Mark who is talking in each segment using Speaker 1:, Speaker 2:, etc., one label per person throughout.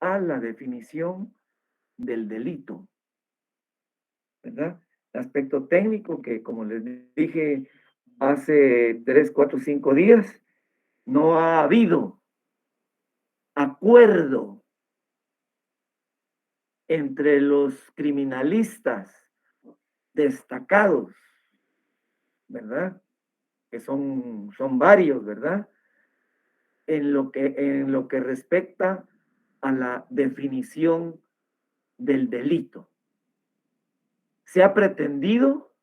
Speaker 1: a la definición del delito, ¿verdad? El aspecto técnico que, como les dije hace 3, 4, 5 días, no ha habido acuerdo entre los criminalistas destacados, ¿verdad? Que son varios, ¿verdad? En lo que respecta a la definición del delito. Se ha pretendido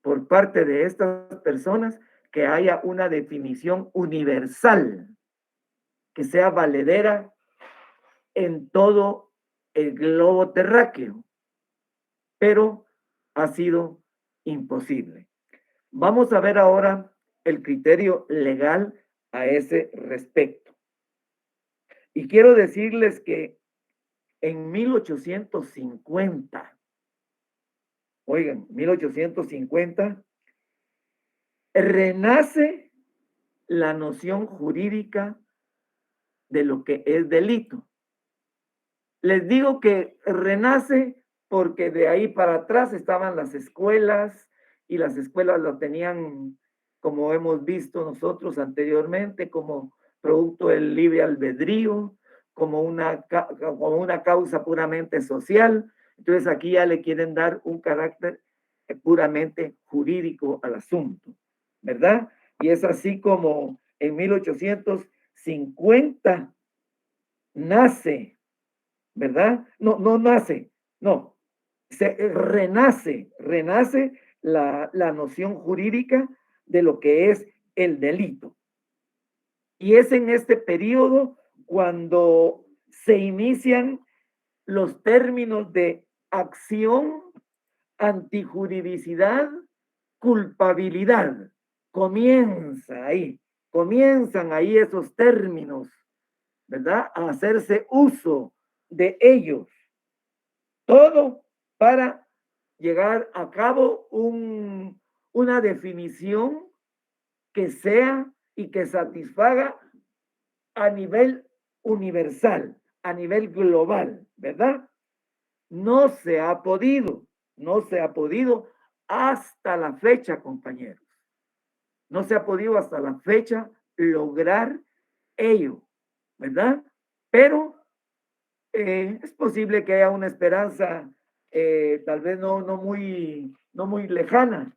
Speaker 1: por parte de estas personas que haya una definición universal, que sea valedera en todo el globo terráqueo, pero ha sido imposible. Vamos a ver ahora el criterio legal a ese respecto. Y quiero decirles que en 1850, oigan, 1850, renace la noción jurídica de lo que es delito. Les digo que renace porque de ahí para atrás estaban las escuelas y las escuelas lo tenían, como hemos visto nosotros anteriormente, como producto del libre albedrío, como una causa puramente social. Entonces aquí ya le quieren dar un carácter puramente jurídico al asunto, ¿verdad? Y es así como en 1850 nace, ¿verdad? No nace, no, renace la noción jurídica de lo que es el delito. Y es en este periodo cuando se inician los términos de acción, antijuridicidad, culpabilidad. Comienzan ahí esos términos, ¿verdad? A hacerse uso de ellos. Todo para llegar a cabo una definición que sea y que satisfaga a nivel universal, a nivel global, ¿verdad? No se ha podido, no se ha podido hasta la fecha, compañeros. No se ha podido hasta la fecha lograr ello, ¿verdad? Pero es posible que haya una esperanza, tal vez no muy lejana,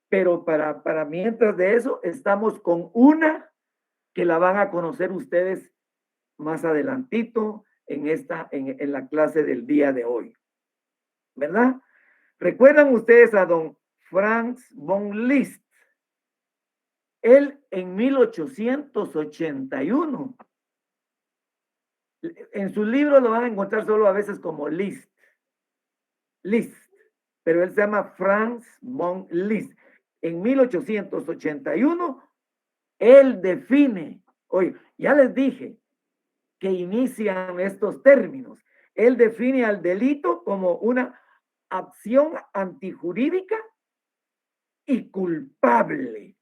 Speaker 1: pero para mientras de eso, estamos con una que la van a conocer ustedes más adelantito en la clase del día de hoy, ¿verdad? ¿Recuerdan ustedes a don Franz von Liszt? Él en 1881, en su libro lo van a encontrar solo a veces como Liszt, pero él se llama Franz von Liszt. En 1881, él define, oye, ya les dije que inician estos términos. Él define al delito como una acción antijurídica y culpable,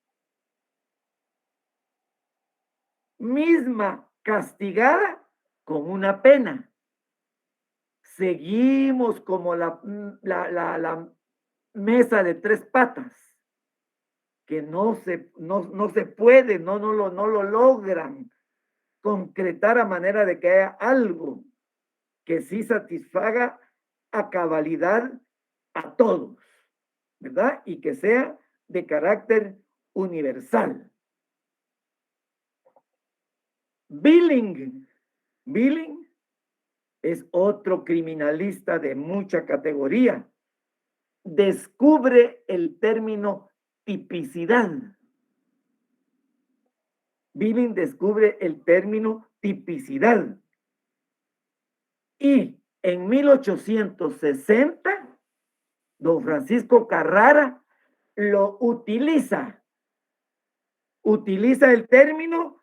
Speaker 1: misma castigada con una pena. Seguimos como la mesa de tres patas, que no se puede, no lo logran concretar a manera de que haya algo que sí satisfaga a cabalidad a todos, ¿verdad? Y que sea de carácter universal. Billing es otro criminalista de mucha categoría. Descubre el término tipicidad. Billing descubre el término tipicidad. Y en 1860, don Francisco Carrara lo utiliza el término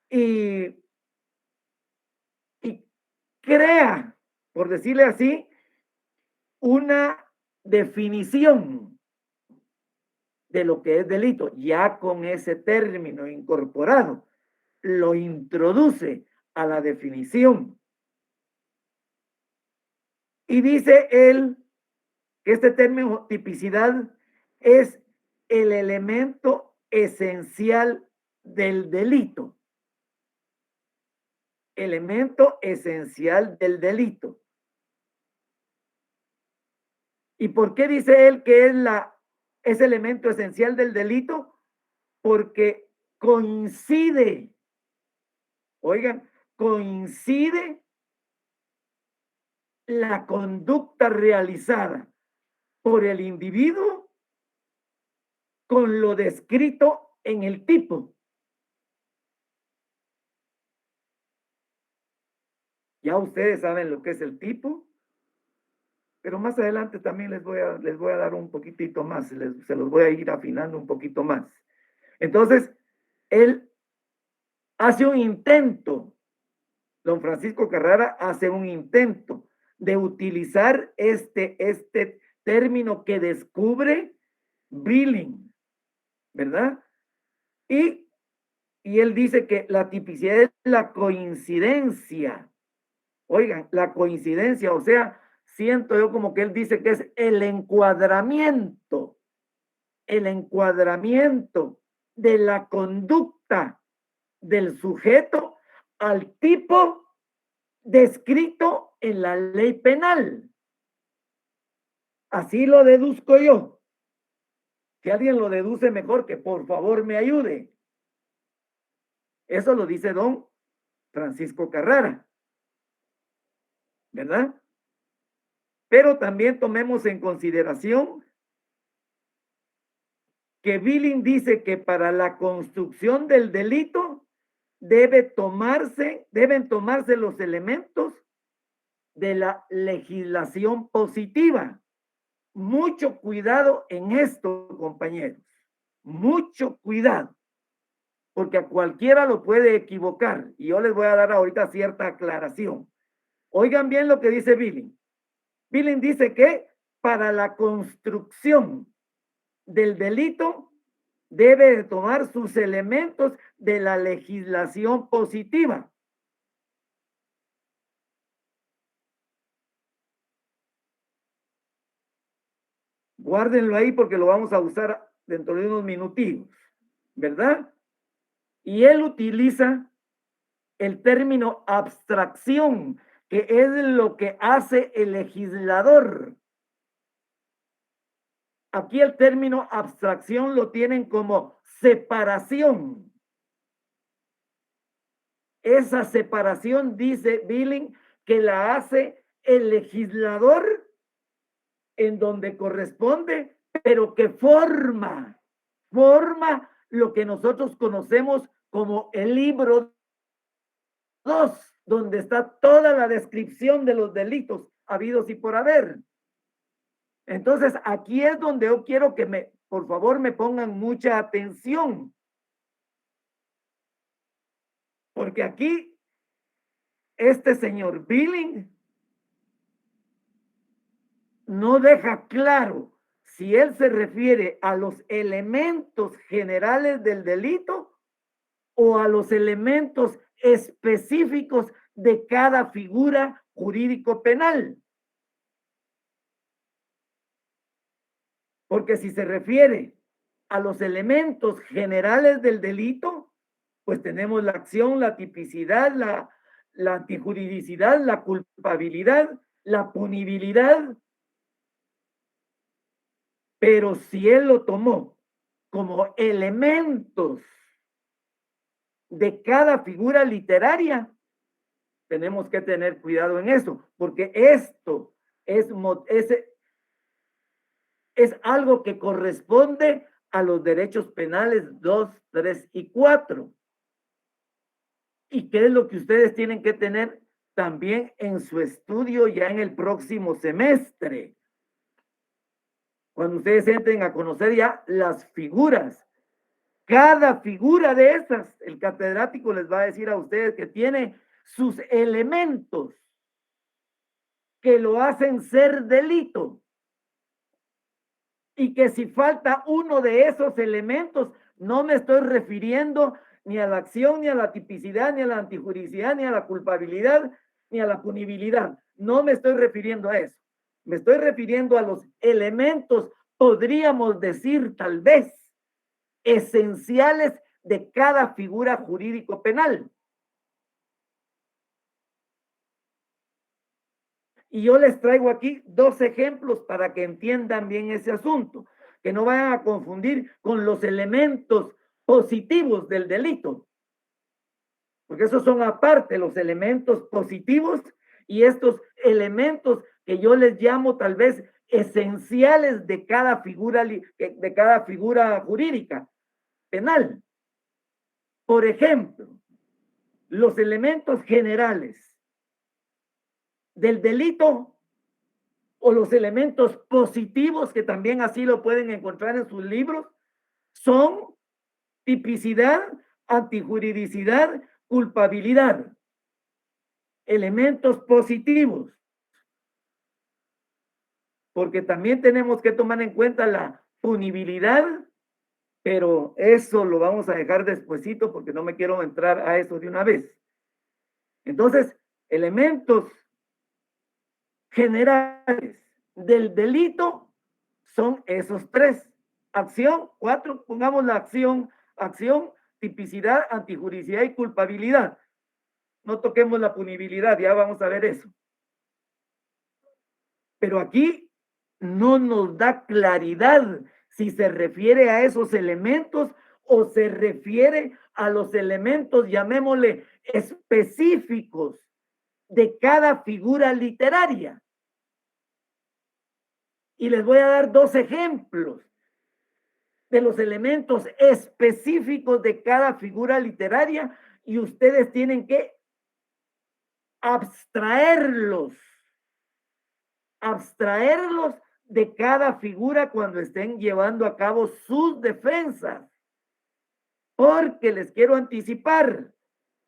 Speaker 1: y crea, por decirle así, una definición de lo que es delito, ya con ese término incorporado, lo introduce a la definición. Y dice él que este término tipicidad es el elemento esencial del delito. Elemento esencial del delito. ¿Y por qué dice él que es elemento esencial del delito? Porque coincide, oigan, coincide la conducta realizada por el individuo con lo descrito en el tipo. Ya ustedes saben lo que es el tipo, pero más adelante también les voy a dar un poquitito más, se los voy a ir afinando un poquito más. Entonces, él hace un intento, don Francisco Carrara hace un intento de utilizar este término que descubre Billing, ¿verdad? Y él dice que la tipicidad es la coincidencia. Oigan, la coincidencia, o sea, siento yo como que él dice que es el encuadramiento de la conducta del sujeto al tipo descrito en la ley penal. Así lo deduzco yo. Si alguien lo deduce mejor, que por favor me ayude. Eso lo dice don Francisco Carrara, ¿verdad? Pero también tomemos en consideración que Billing dice que para la construcción del delito deben tomarse los elementos de la legislación positiva. Mucho cuidado en esto, compañeros. Mucho cuidado. Porque a cualquiera lo puede equivocar. Y yo les voy a dar ahorita cierta aclaración. Oigan bien lo que dice Billing. Billing dice que para la construcción del delito debe de tomar sus elementos de la legislación positiva. Guárdenlo ahí porque lo vamos a usar dentro de unos minutillos, ¿verdad? Y él utiliza el término abstracción, que es lo que hace el legislador. Aquí el término abstracción lo tienen como separación. Esa separación, dice Billing, que la hace el legislador en donde corresponde, pero que forma lo que nosotros conocemos como el libro 2, donde está toda la descripción de los delitos habidos y por haber. Entonces, aquí es donde yo quiero que por favor, me pongan mucha atención. Porque aquí, este señor Billing no deja claro si él se refiere a los elementos generales del delito o a los elementos específicos de cada figura jurídico penal. Porque si se refiere a los elementos generales del delito, pues tenemos la acción, la tipicidad, la antijuridicidad, la culpabilidad, la punibilidad. Pero si él lo tomó como elementos de cada figura literaria, tenemos que tener cuidado en eso, porque esto es algo que corresponde a los derechos penales 2, 3 y 4. ¿Y qué es lo que ustedes tienen que tener también en su estudio ya en el próximo semestre? Cuando ustedes entren a conocer ya las figuras, cada figura de esas, el catedrático les va a decir a ustedes que tiene sus elementos que lo hacen ser delito. Y que si falta uno de esos elementos, no me estoy refiriendo ni a la acción, ni a la tipicidad, ni a la antijuricidad, ni a la culpabilidad, ni a la punibilidad. No me estoy refiriendo a eso. Me estoy refiriendo a los elementos, podríamos decir tal vez, esenciales de cada figura jurídico penal. Y yo les traigo aquí dos ejemplos para que entiendan bien ese asunto, que no vayan a confundir con los elementos positivos del delito, porque esos son aparte los elementos positivos y estos elementos que yo les llamo tal vez esenciales de cada figura jurídica penal. Por ejemplo, los elementos generales del delito o los elementos positivos, que también así lo pueden encontrar en sus libros, son tipicidad, antijuridicidad, culpabilidad. Elementos positivos. Porque también tenemos que tomar en cuenta la punibilidad, pero eso lo vamos a dejar despuesito porque no me quiero entrar a eso de una vez. Entonces, elementos generales del delito son esos tres. Acción, 4, pongamos la acción, tipicidad, antijuricidad y culpabilidad. No toquemos la punibilidad, ya vamos a ver eso. Pero aquí no nos da claridad si se refiere a esos elementos o se refiere a los elementos, llamémosle, específicos de cada figura literaria. Y les voy a dar dos ejemplos de los elementos específicos de cada figura literaria y ustedes tienen que abstraerlos de cada figura cuando estén llevando a cabo sus defensas. Porque les quiero anticipar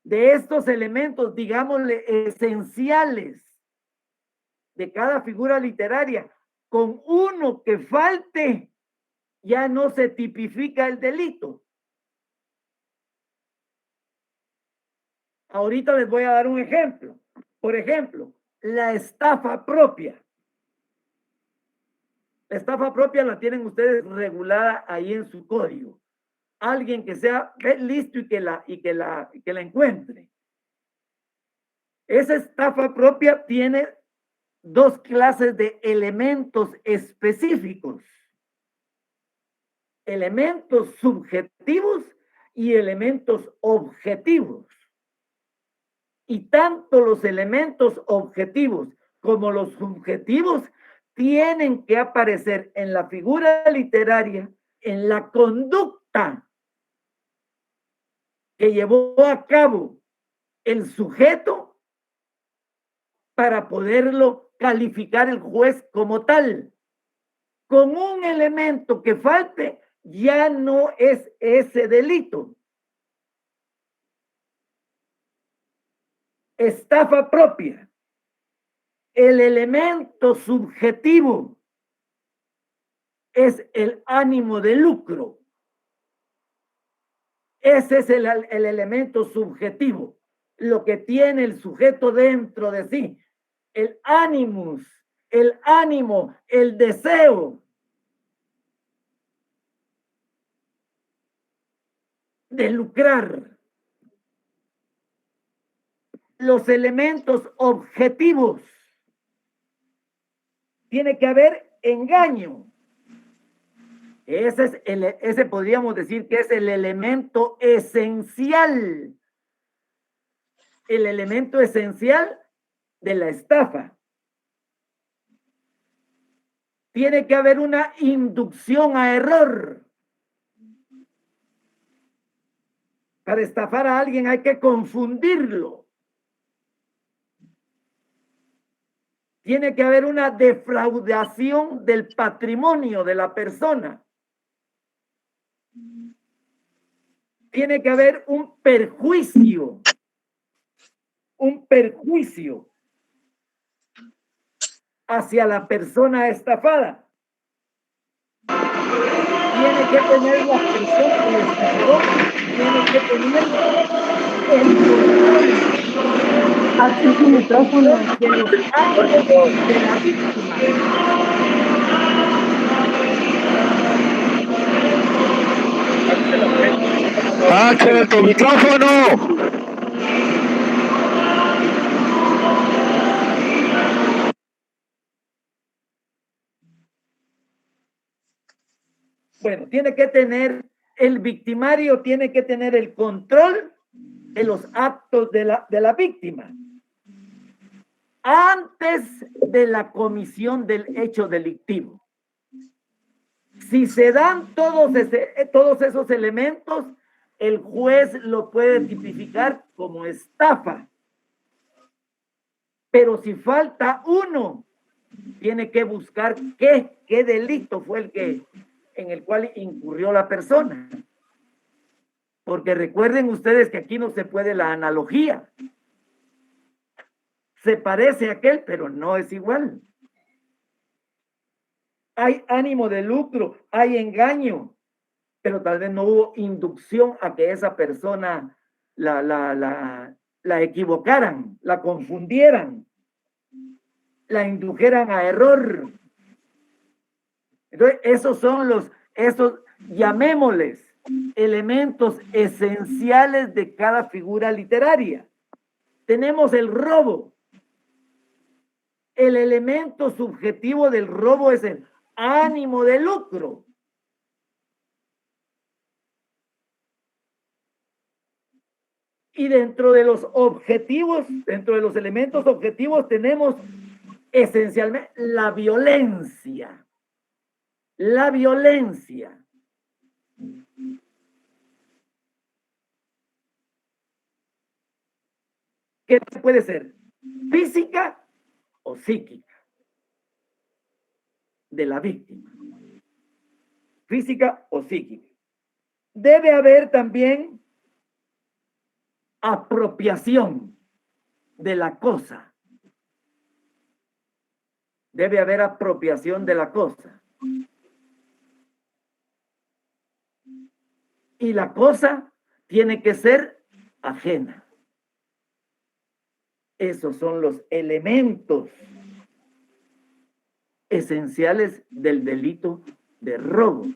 Speaker 1: de estos elementos, digámosle, esenciales de cada figura literaria, con uno que falte, ya no se tipifica el delito. Ahorita les voy a dar un ejemplo. Por ejemplo, la estafa propia. La estafa propia la tienen ustedes regulada ahí en su código. Alguien que sea listo y que la encuentre. Esa estafa propia tiene dos clases de elementos específicos. Elementos subjetivos y elementos objetivos. Y tanto los elementos objetivos como los subjetivos tienen que aparecer en la figura literaria, en la conducta que llevó a cabo el sujeto para poderlo calificar el juez como tal. Con un elemento que falte, ya no es ese delito. Estafa propia. El elemento subjetivo es el ánimo de lucro. Ese es el elemento subjetivo, lo que tiene el sujeto dentro de sí, el ánimo, el deseo de lucrar. Los elementos objetivos. Tiene que haber engaño. Ese podríamos decir que es el elemento esencial. El elemento esencial de la estafa. Tiene que haber una inducción a error. Para estafar a alguien hay que confundirlo. Tiene que haber una defraudación del patrimonio de la persona. Tiene que haber un perjuicio hacia la persona estafada. Tiene que tener la persona que le estafó tiene que tener el control,
Speaker 2: Aquí su micrófono.
Speaker 1: de los actos de la víctima.
Speaker 3: Axel, tu micrófono.
Speaker 1: Bueno, tiene que tener, el victimario tiene que tener el control de los actos de la víctima antes de la comisión del hecho delictivo. Si se dan todos esos elementos, el juez lo puede tipificar como estafa. Pero si falta uno, tiene que buscar qué delito fue en el cual incurrió la persona. Porque recuerden ustedes que aquí no se puede la analogía. Se parece a aquel, pero no es igual. Hay ánimo de lucro, hay engaño, pero tal vez no hubo inducción a que esa persona la equivocaran, la confundieran, la indujeran a error. Entonces, esos llamémosles elementos esenciales de cada figura literaria. Tenemos el robo. El elemento subjetivo del robo es el ánimo de lucro. Y dentro de los objetivos, dentro de los elementos objetivos, tenemos esencialmente la violencia. La violencia. ¿Qué puede ser? Física o psíquica de la víctima. Física o psíquica. Debe haber también apropiación de la cosa. Debe haber apropiación de la cosa. Y la cosa tiene que ser ajena. Esos son los elementos esenciales del delito de robo.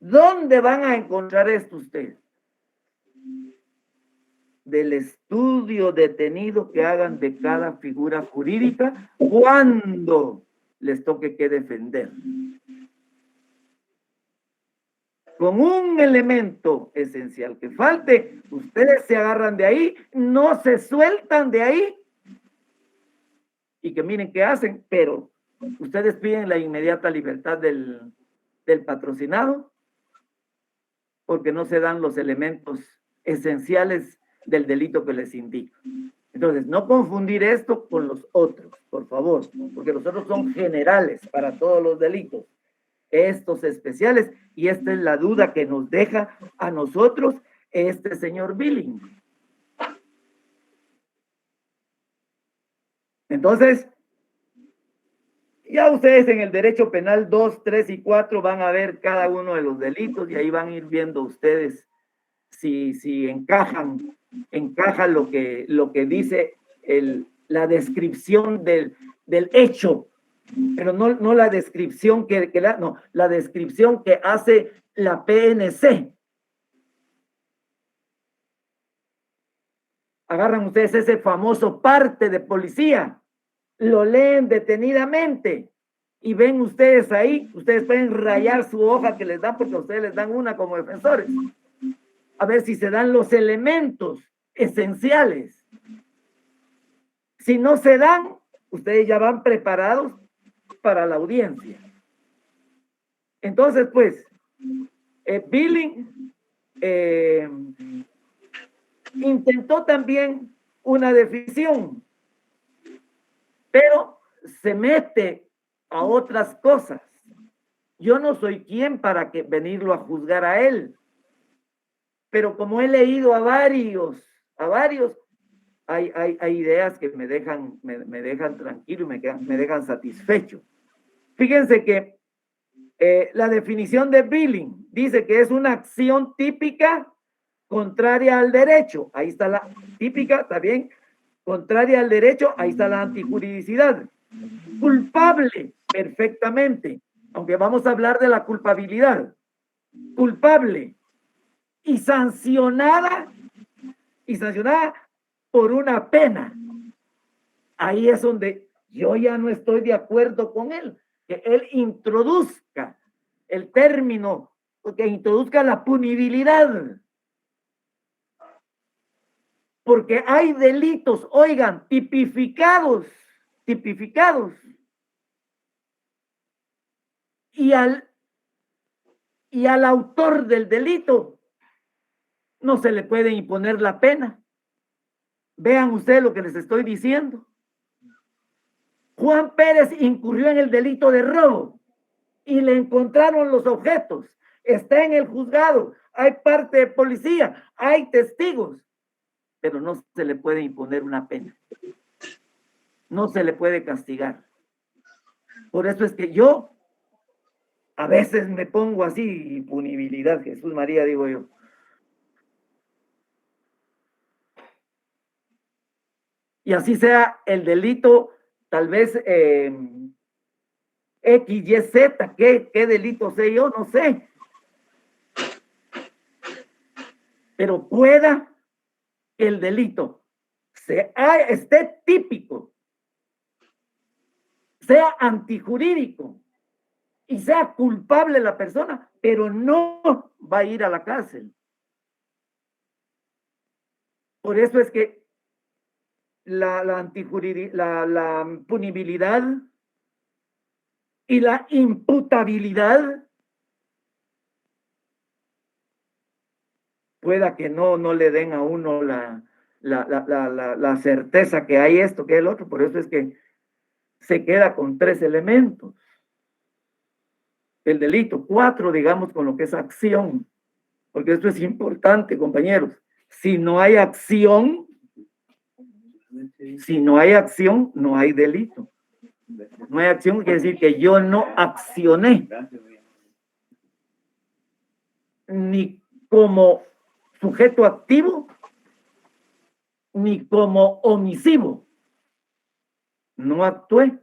Speaker 1: ¿Dónde van a encontrar esto ustedes? Del estudio detenido que hagan de cada figura jurídica cuando les toque que defender. Con un elemento esencial que falte, ustedes se agarran de ahí, no se sueltan de ahí y que miren qué hacen, pero ustedes piden la inmediata libertad del patrocinado porque no se dan los elementos esenciales del delito que les indico. Entonces, no confundir esto con los otros, por favor, porque los otros son generales para todos los delitos. Estos especiales, y esta es la duda que nos deja a nosotros este señor Billing. Entonces, ya ustedes en el derecho penal 2, 3 y 4 van a ver cada uno de los delitos y ahí van a ir viendo ustedes si encaja lo que dice la descripción del hecho, pero no la descripción la descripción que hace la PNC. Agarran ustedes ese famoso parte de policía, lo leen detenidamente y ven ustedes ahí, ustedes pueden rayar su hoja que les dan porque a ustedes les dan una como defensores. A ver si se dan los elementos esenciales. Si no se dan, ustedes ya van preparados para la audiencia. Entonces, pues, Billing intentó también una definición, pero se mete a otras cosas. Yo no soy quien para venirlo a juzgar a él, pero como he leído a varios, hay ideas que me dejan tranquilo y me dejan satisfecho. Fíjense que La definición de Billing dice que es una acción típica contraria al derecho. Ahí está la típica, está bien. Contraria al derecho, ahí está la antijuridicidad. Culpable, perfectamente. Aunque vamos a hablar de la culpabilidad. Culpable y sancionada por una pena. Ahí es donde yo ya no estoy de acuerdo con él, que él introduzca el término, que introduzca la punibilidad. Porque hay delitos, oigan, tipificados, y al autor del delito no se le puede imponer la pena. Vean ustedes lo que les estoy diciendo. Juan Pérez incurrió en el delito de robo y le encontraron los objetos. Está en el juzgado, hay parte de policía, hay testigos, pero no se le puede imponer una pena. No se le puede castigar. Por eso es que yo a veces me pongo así, impunibilidad, Jesús María, digo yo. Y así sea el delito, tal vez X, Y, Z, ¿qué delito sé yo? No sé. Pero pueda que el delito esté típico, sea antijurídico y sea culpable la persona, pero no va a ir a la cárcel. Por eso es que la punibilidad y la imputabilidad pueda que no le den a uno la certeza que hay esto, que el otro. Por eso es que se queda con 3 elementos. El delito, 4, digamos, con lo que es acción. Porque esto es importante, compañeros. Si no hay acción, no hay delito. No hay acción, quiere decir que yo no accioné ni como sujeto activo ni como omisivo. No actué.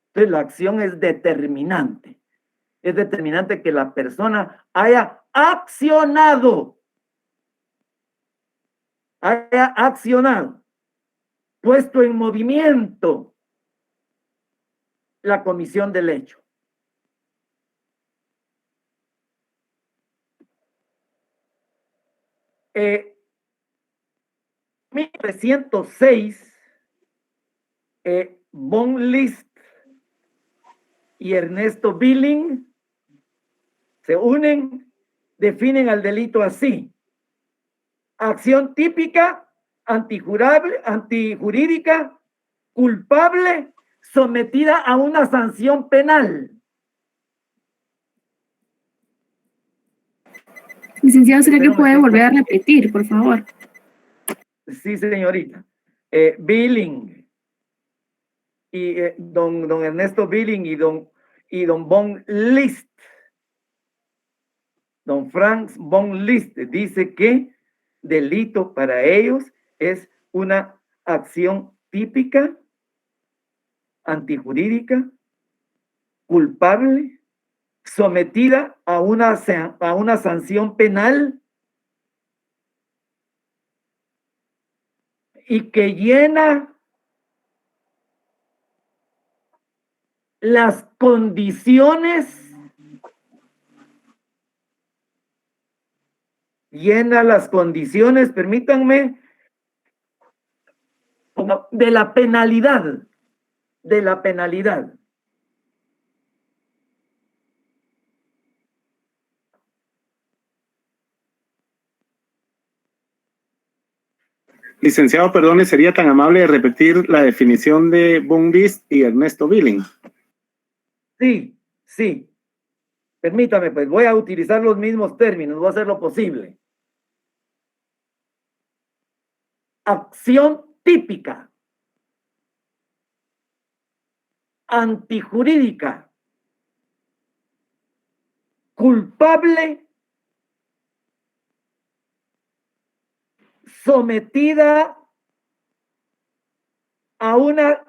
Speaker 1: Entonces la acción es determinante. Es determinante que la persona haya accionado, puesto en movimiento la comisión del hecho. En 1906, von List y Ernesto Billing se unen, definen al delito así: acción típica, antijurídica, culpable, sometida a una sanción penal.
Speaker 2: Licenciado, ¿será que puede volver a repetir, por favor?
Speaker 1: Sí, señorita. Billing y don Ernesto Billing y don von List, don Franz von List, dice que delito para ellos es una acción típica, antijurídica, culpable, sometida a una sanción penal y que llena las condiciones, permítanme, de la penalidad.
Speaker 3: Licenciado, perdone, ¿sería tan amable de repetir la definición de von List y Ernesto Billing?
Speaker 1: Sí. Permítame, pues voy a utilizar los mismos términos, voy a hacer lo posible. Acción típica, antijurídica, culpable, sometida a una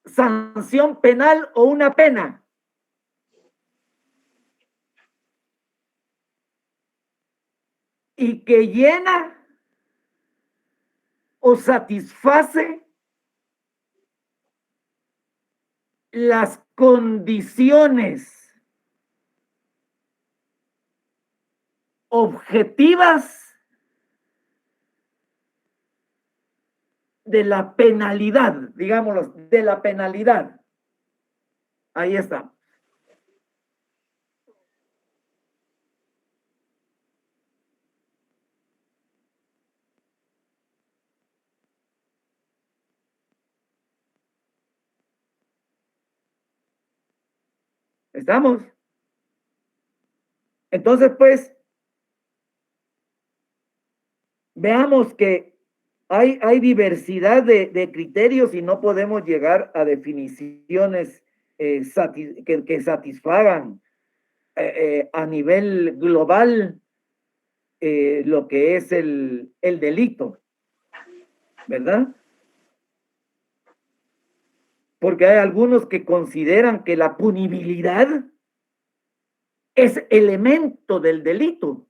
Speaker 1: sanción penal o una pena. Y que llena o satisface las condiciones objetivas de la penalidad, digámoslo, de la penalidad. Ahí está. ¿Estamos? Entonces, pues, veamos que hay diversidad de criterios y no podemos llegar a definiciones que satisfagan a nivel global lo que es el delito, ¿verdad? Porque hay algunos que consideran que la punibilidad es elemento del delito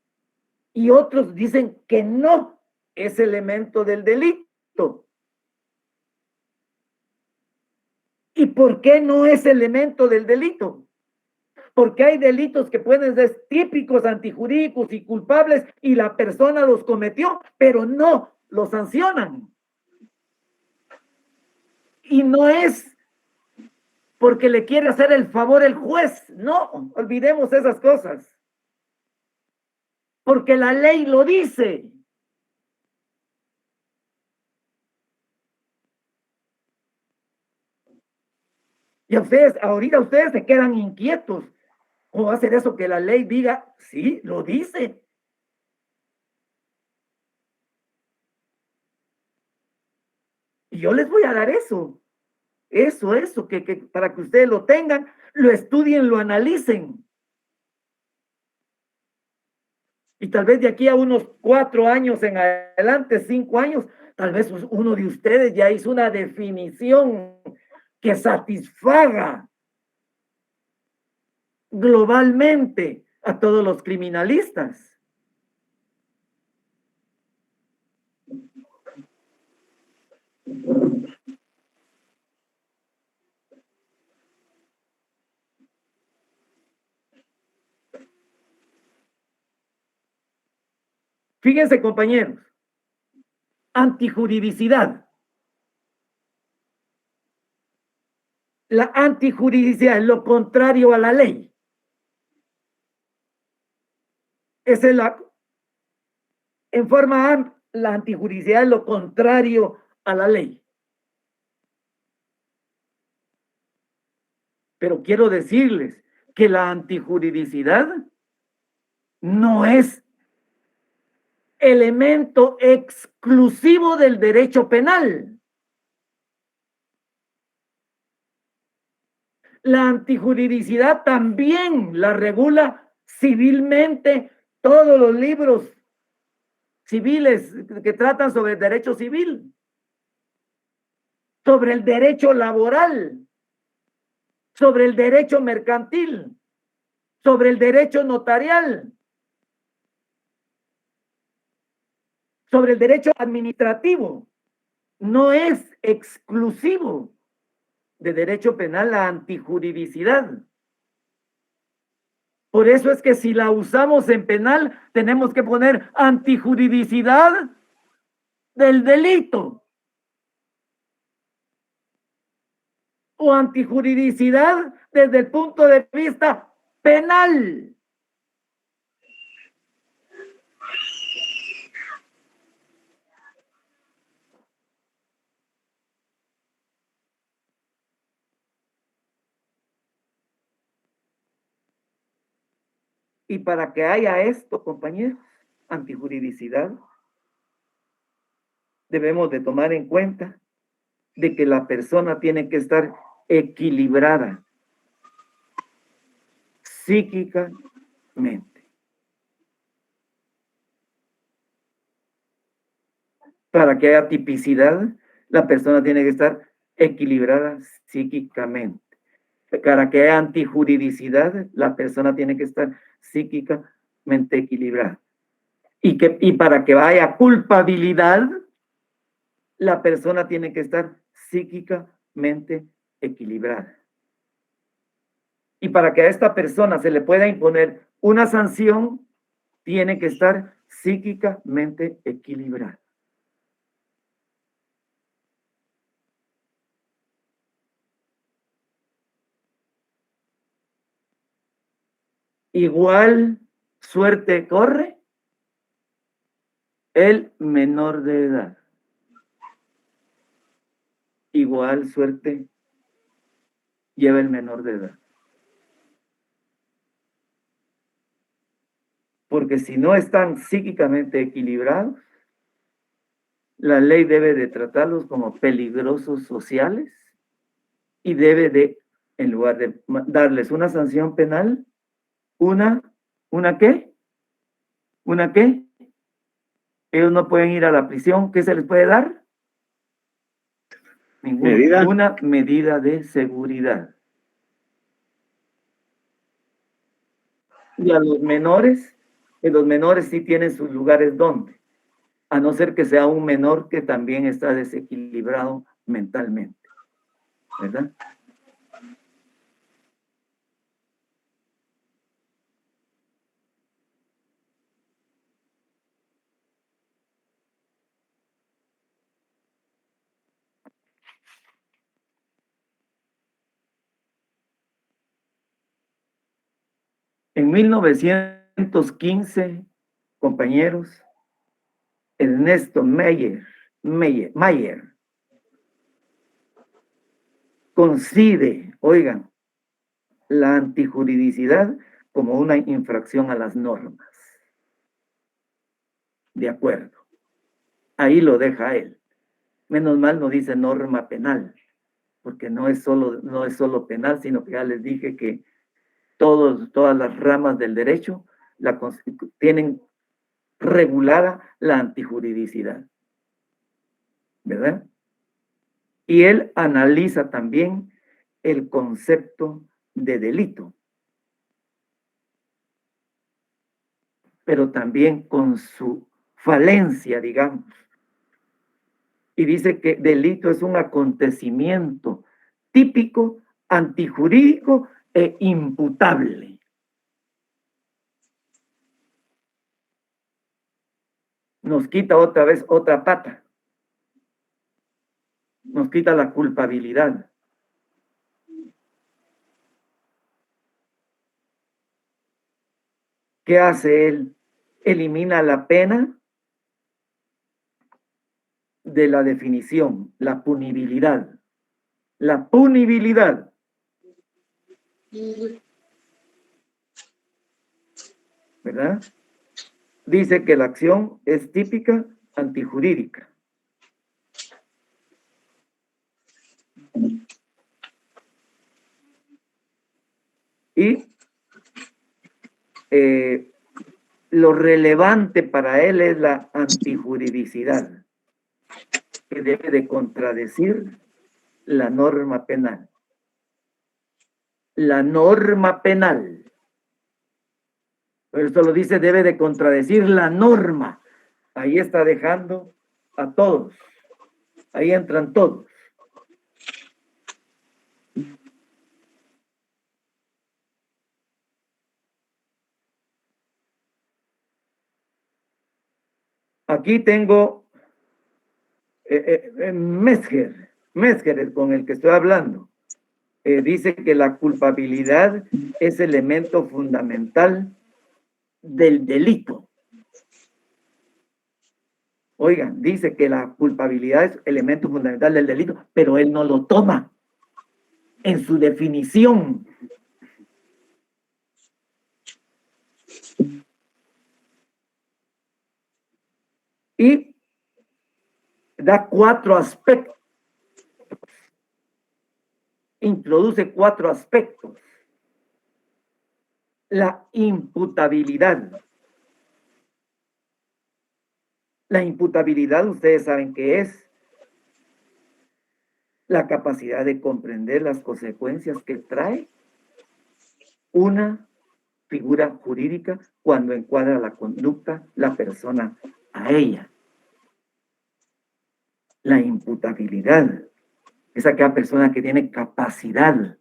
Speaker 1: y otros dicen que no es elemento del delito. ¿Y por qué no es elemento del delito? Porque hay delitos que pueden ser típicos, antijurídicos y culpables y la persona los cometió, pero no los sancionan. Y no es porque le quiere hacer el favor el juez, no, olvidemos esas cosas. Porque la ley lo dice. Y ahorita ustedes se quedan inquietos. ¿Cómo va a ser eso que la ley diga? Sí, lo dice. Y yo les voy a dar eso, que para que ustedes lo tengan, lo estudien, lo analicen. Y tal vez de aquí a unos 4 años en adelante, 5 años, tal vez uno de ustedes ya hizo una definición que satisfaga globalmente a todos los criminalistas. Fíjense, compañeros, antijuridicidad. La antijuridicidad es lo contrario a la ley. Esa es en forma amplia, la antijuridicidad es lo contrario a la ley. Pero quiero decirles que la antijuridicidad no es elemento exclusivo del derecho penal. La antijuridicidad también la regula civilmente todos los libros civiles que tratan sobre el derecho civil, sobre el derecho laboral, sobre el derecho mercantil, sobre el derecho notarial, sobre el derecho administrativo. No es exclusivo de derecho penal la antijuridicidad. Por eso es que si la usamos en penal, tenemos que poner antijuridicidad del delito o antijuridicidad desde el punto de vista penal. Y para que haya esto, compañeros, antijuridicidad, debemos de tomar en cuenta de que la persona tiene que estar equilibrada. psíquicamente. Para que haya tipicidad, la persona tiene que estar equilibrada psíquicamente. Para que haya antijuridicidad, la persona tiene que estar psíquicamente equilibrada. Y para que haya culpabilidad, la persona tiene que estar psíquicamente equilibrada. Y para que a esta persona se le pueda imponer una sanción, tiene que estar psíquicamente equilibrada. Igual suerte corre el menor de edad. Igual suerte lleva el menor de edad. Porque si no están psíquicamente equilibrados, la ley debe de tratarlos como peligrosos sociales y debe de, en lugar de darles una sanción penal, ¿una qué? ¿Una qué? Ellos no pueden ir a la prisión. ¿Qué se les puede dar? Ninguna.
Speaker 3: Medida.
Speaker 1: Una medida de seguridad. Y a los menores sí tienen sus lugares donde, a no ser que sea un menor que también está desequilibrado mentalmente, ¿verdad? En 1915, compañeros, Ernesto Mayer concibe, oigan, la antijuridicidad como una infracción a las normas. De acuerdo. Ahí lo deja él. Menos mal no dice norma penal, porque no es solo penal, sino que ya les dije que todas las ramas del derecho tienen regulada la antijuridicidad, ¿verdad? Y él analiza también el concepto de delito, pero también con su falencia, digamos. Y dice que delito es un acontecimiento típico, antijurídico e imputable. Nos quita otra vez otra pata. Nos quita la culpabilidad. ¿Qué hace él? Elimina la pena de la definición, la punibilidad. La punibilidad. ¿Verdad? Dice que la acción es típica antijurídica. Y lo relevante para él es la antijuridicidad, que debe de contradecir la norma penal. La norma penal. Pero esto lo dice, debe de contradecir la norma. Ahí está dejando a todos. Ahí entran todos. Aquí tengo Metzger es con el que estoy hablando. Dice que la culpabilidad es elemento fundamental del delito. Oigan, dice que la culpabilidad es elemento fundamental del delito, pero él no lo toma en su definición. Y da 4 aspectos. Introduce 4 aspectos. la imputabilidad. La imputabilidad, ustedes saben qué es. La capacidad de comprender las consecuencias que trae una figura jurídica cuando encuadra la conducta, la persona a ella. La imputabilidad es aquella persona que tiene capacidad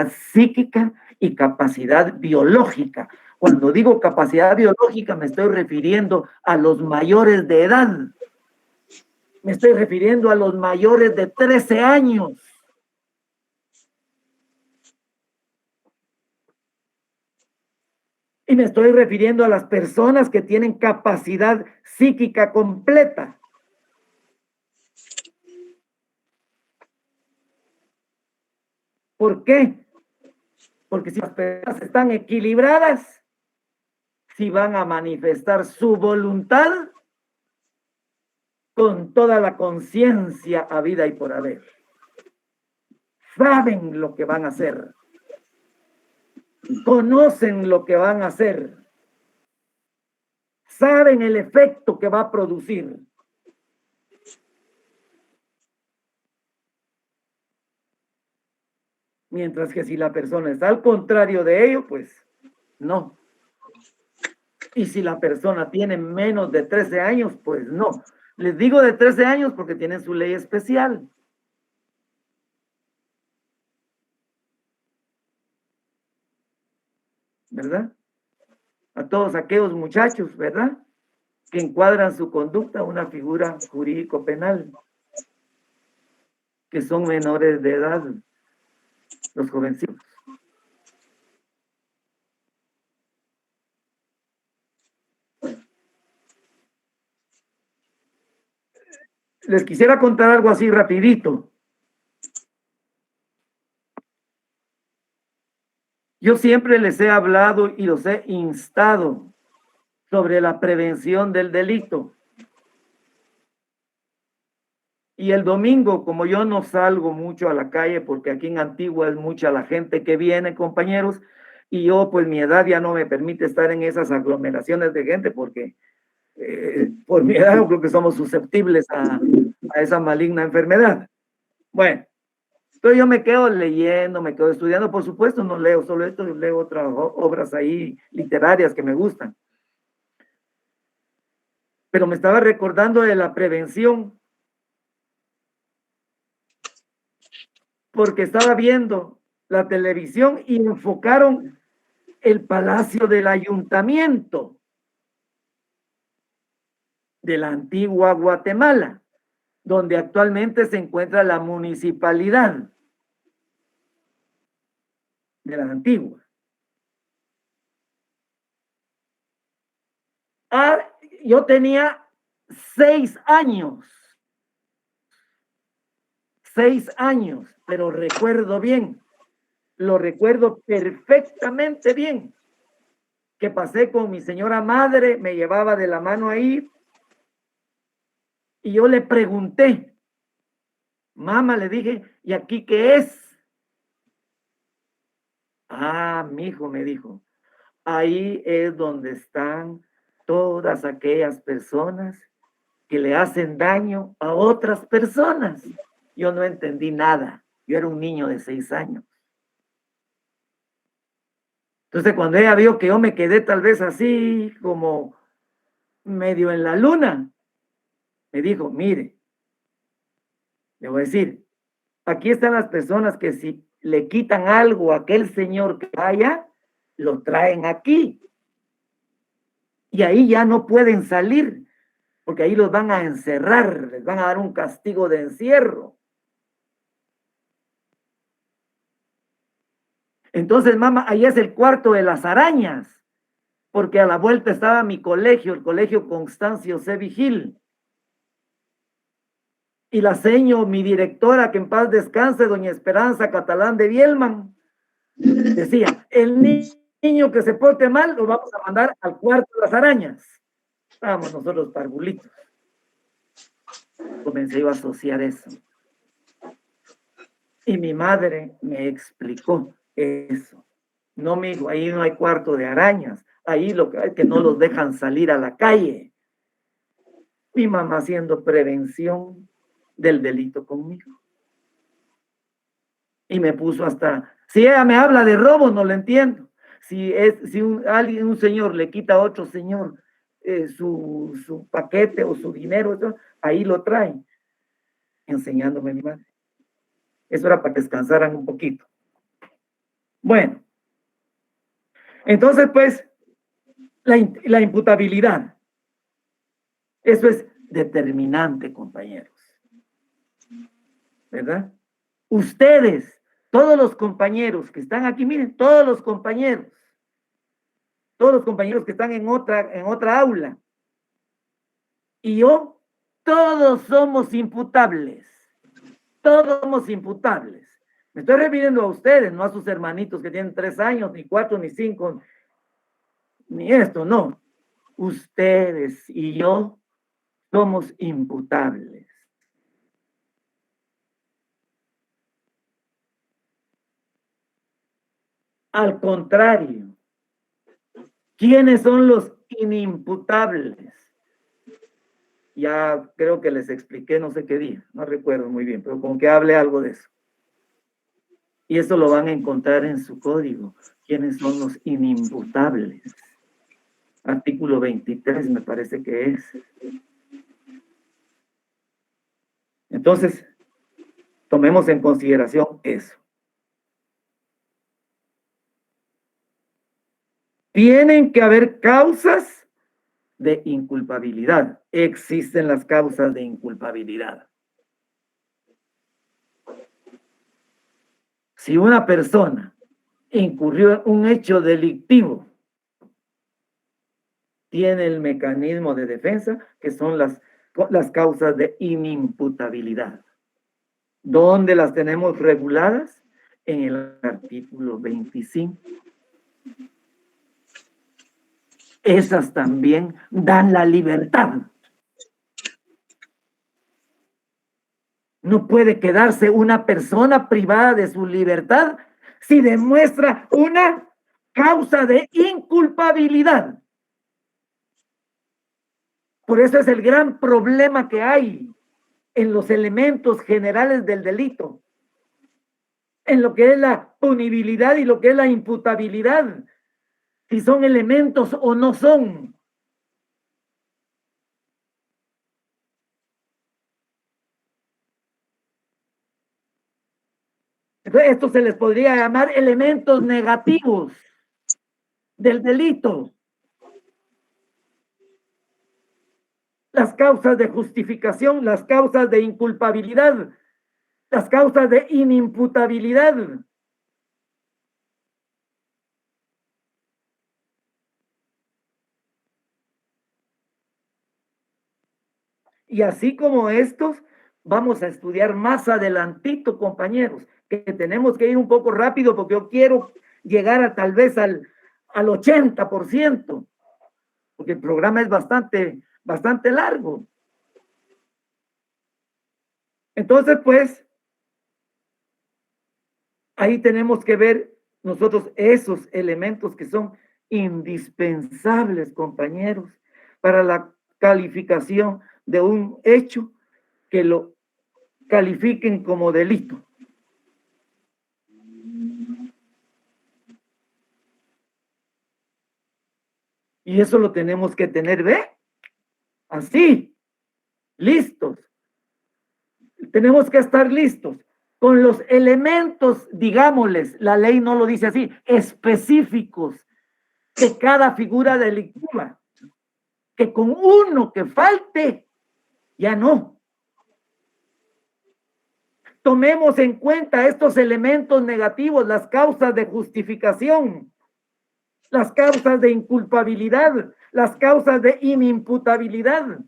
Speaker 1: psíquica y capacidad biológica. Cuando digo capacidad biológica me estoy refiriendo a los mayores de edad. Me estoy refiriendo a los mayores de 13 años. Y me estoy refiriendo a las personas que tienen capacidad psíquica completa. ¿Por qué? Porque si las personas están equilibradas, si van a manifestar su voluntad con toda la conciencia habida y por haber. Saben lo que van a hacer. Conocen lo que van a hacer. Saben el efecto que va a producir. Mientras que si la persona está al contrario de ello, pues no. Y si la persona tiene menos de 13 años, pues no. Les digo de 13 años porque tienen su ley especial. ¿Verdad? A todos aquellos muchachos, ¿verdad? Que encuadran su conducta a una figura jurídico-penal, que son menores de edad, los jovencitos. Les quisiera contar algo así rapidito. Yo siempre les he hablado y los he instado sobre la prevención del delito. Y el domingo, como yo no salgo mucho a la calle, porque aquí en Antigua es mucha la gente que viene, compañeros, y yo, pues mi edad ya no me permite estar en esas aglomeraciones de gente, porque por mi edad yo creo que somos susceptibles a esa maligna enfermedad. Bueno, entonces yo me quedo leyendo, me quedo estudiando, por supuesto no leo solo esto, leo otras obras ahí literarias que me gustan. Pero me estaba recordando de la prevención, porque estaba viendo la televisión y enfocaron el Palacio del Ayuntamiento de la antigua Guatemala, donde actualmente se encuentra la municipalidad de la antigua. Yo tenía 6 años, pero recuerdo bien, lo recuerdo perfectamente bien, que pasé con mi señora madre, me llevaba de la mano ahí, y yo le pregunté, mamá, le dije, ¿y aquí qué es? Ah, mijo, me dijo, ahí es donde están todas aquellas personas que le hacen daño a otras personas. Yo no entendí nada. Yo era un niño de 6 años. Entonces, cuando ella vio que yo me quedé tal vez así como medio en la luna, me dijo, mire, le voy a decir, aquí están las personas que si le quitan algo a aquel señor que vaya, lo traen aquí. Y ahí ya no pueden salir, porque ahí los van a encerrar, les van a dar un castigo de encierro. Entonces, mamá, ahí es el cuarto de las arañas, porque a la vuelta estaba mi colegio, el colegio Constancio C. Vigil. Y la seño, mi directora, que en paz descanse, doña Esperanza Catalán de Bielman, decía, el niño que se porte mal lo vamos a mandar al cuarto de las arañas. Estábamos nosotros parvulitos. Comencé yo a asociar eso. Y mi madre me explicó eso. No, mijo, ahí no hay cuarto de arañas. Ahí lo que hay es que no los dejan salir a la calle. Mi mamá haciendo prevención del delito conmigo. Y me puso hasta, si ella me habla de robo, no lo entiendo. Si un señor le quita a otro señor su paquete o su dinero, eso, ahí lo traen, enseñándome mi madre. Eso era para que descansaran un poquito. Bueno, entonces pues, la imputabilidad. Eso es determinante, compañeros. ¿Verdad? Ustedes, todos los compañeros que están aquí, miren, todos los compañeros que están en otra aula, y yo, todos somos imputables. Todos somos imputables. Me estoy refiriendo a ustedes, no a sus hermanitos que tienen 3 años, ni 4, ni 5, ni esto, no. Ustedes y yo somos imputables. Al contrario, ¿quiénes son los inimputables? Ya creo que les expliqué no sé qué día, no recuerdo muy bien, pero como que hable algo de eso. Y eso lo van a encontrar en su código. ¿Quiénes son los inimputables? Artículo 23 me parece que es. Entonces, tomemos en consideración eso. Tienen que haber causas de inculpabilidad. Existen las causas de inculpabilidad. Si una persona incurrió en un hecho delictivo, tiene el mecanismo de defensa, que son las causas de inimputabilidad. ¿Dónde las tenemos reguladas? En el artículo 25. Esas también dan la libertad. No puede quedarse una persona privada de su libertad si demuestra una causa de inculpabilidad. Por eso es el gran problema que hay en los elementos generales del delito, en lo que es la punibilidad y lo que es la imputabilidad, si son elementos o no son. Entonces, esto se les podría llamar elementos negativos del delito. Las causas de justificación, las causas de inculpabilidad, las causas de inimputabilidad. Y así como estos, vamos a estudiar más adelantito, compañeros, que tenemos que ir un poco rápido porque yo quiero llegar a tal vez al 80%, porque el programa es bastante largo. Entonces, pues, ahí tenemos que ver nosotros esos elementos que son indispensables, compañeros, para la calificación de un hecho que lo califiquen como delito. Y eso lo tenemos que tener, ¿ve? Así, listos. Tenemos que estar listos con los elementos, digámosles, la ley no lo dice así, específicos de cada figura delictiva, que con uno que falte, ya no. Tomemos en cuenta estos elementos negativos, las causas de justificación, las causas de inculpabilidad, las causas de inimputabilidad.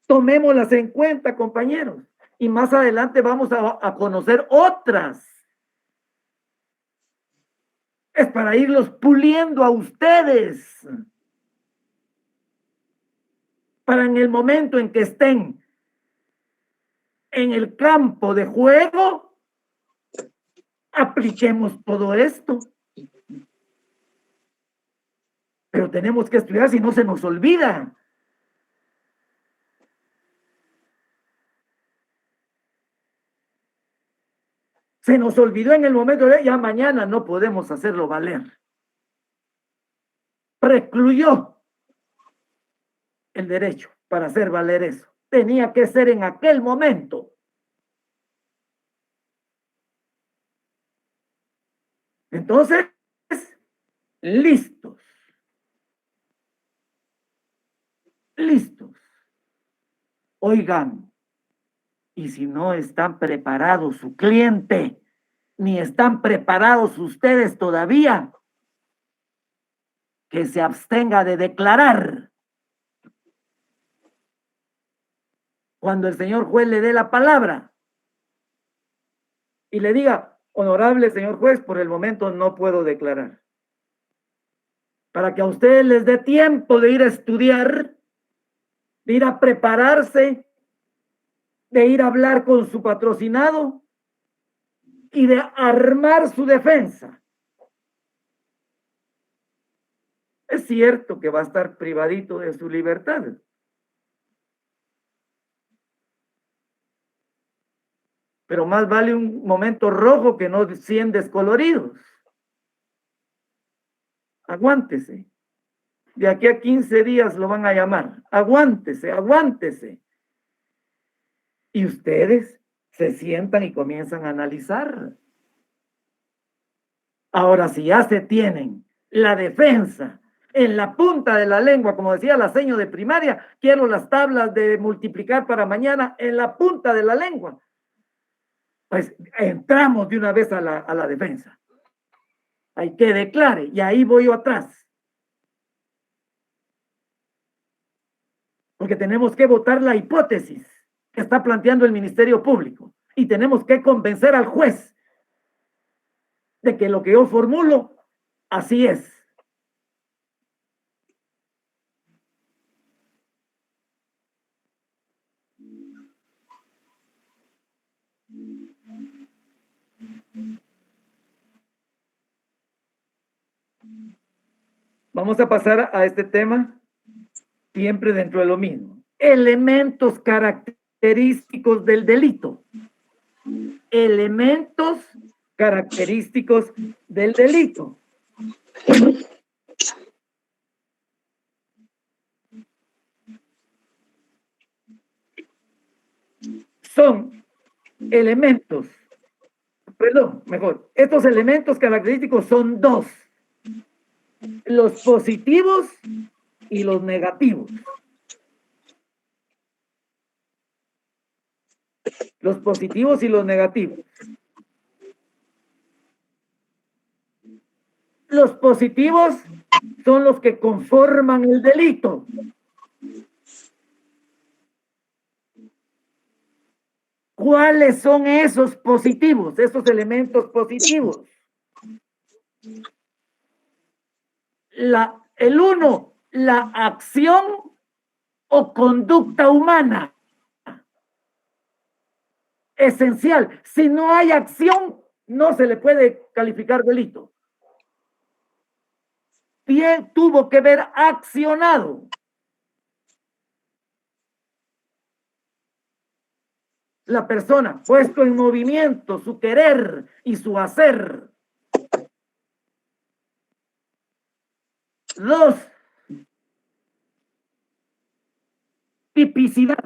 Speaker 1: Tomémoslas en cuenta, compañeros. Y más adelante vamos a conocer otras. Es para irlos puliendo a ustedes. Para en el momento en que estén en el campo de juego, apliquemos todo esto. Pero tenemos que estudiar si no se nos olvida. Se nos olvidó en el momento de ya mañana no podemos hacerlo valer. Precluyó el derecho para hacer valer eso. Tenía que ser en aquel momento. Entonces, listos. Listos. Oigan, y si no están preparados su cliente, ni están preparados ustedes todavía, que se abstenga de declarar. Cuando el señor juez le dé la palabra y le diga, honorable señor juez, por el momento no puedo declarar. Para que a ustedes les dé tiempo de ir a estudiar, de ir a prepararse, de ir a hablar con su patrocinado y de armar su defensa. Es cierto que va a estar privadito de su libertad. Pero más vale un momento rojo que no 100 descoloridos. Aguántese. De aquí a 15 días lo van a llamar. Aguántese, aguántese. Y ustedes se sientan y comienzan a analizar. Ahora, si ya se tienen la defensa en la punta de la lengua, como decía la seño de primaria, quiero las tablas de multiplicar para mañana en la punta de la lengua. Pues entramos de una vez a la defensa. Hay que declare, y ahí voy yo atrás. Porque tenemos que votar la hipótesis que está planteando el Ministerio Público. Y tenemos que convencer al juez de que lo que yo formulo, así es. Vamos a pasar a este tema, siempre dentro de lo mismo. Elementos característicos del delito. Elementos característicos del delito. Son elementos, estos elementos característicos son dos. Los positivos y los negativos. Los positivos y los negativos. Los positivos son los que conforman el delito. ¿Cuáles son esos positivos, esos elementos positivos? El uno, la acción o conducta humana. Esencial. Si no hay acción, no se le puede calificar delito. Bien, tuvo que haber accionado. La persona, puesto en movimiento su querer y su hacer. Dos, tipicidad.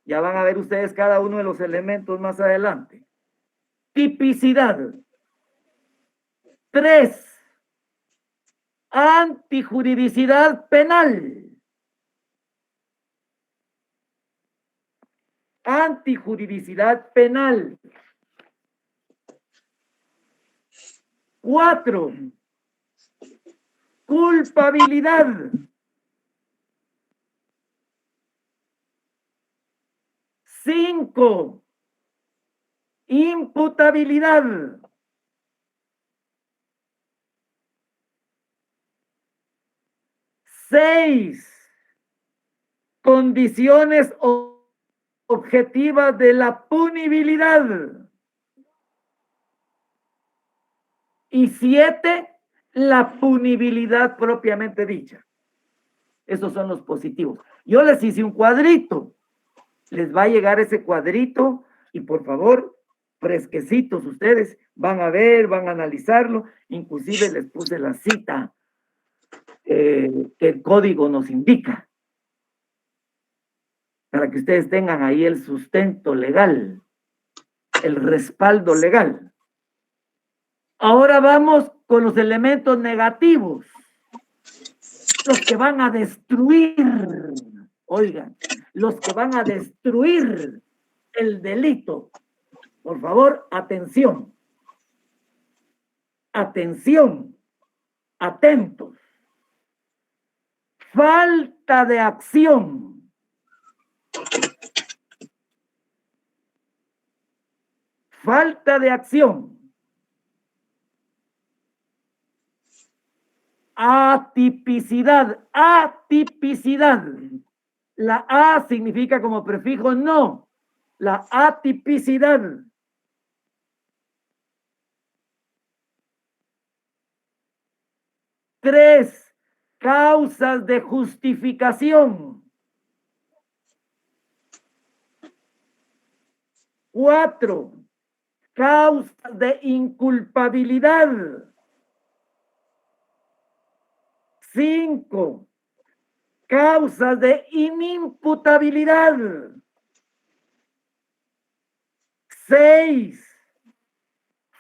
Speaker 1: Ya van a ver ustedes cada uno de los elementos más adelante. Tipicidad. Tres, antijuridicidad penal. Antijuridicidad penal. 4, culpabilidad. 5, imputabilidad. 6, condiciones objetivas de la punibilidad. Y 7, la punibilidad propiamente dicha. Esos son los positivos. Yo les hice un cuadrito. Les va a llegar ese cuadrito y por favor, fresquecitos ustedes, van a ver, van a analizarlo. Inclusive les puse la cita que el código nos indica, para que ustedes tengan ahí el sustento legal, el respaldo legal. Ahora vamos con los elementos negativos, los que van a destruir, oigan, los que van a destruir el delito. Por favor, atención. Atención. Atentos. Falta de acción. Falta de acción. Atipicidad. Atipicidad. La A significa como prefijo no. La atipicidad. Tres, causas de justificación. 4, causas de inculpabilidad. 5, causas de inimputabilidad. 6,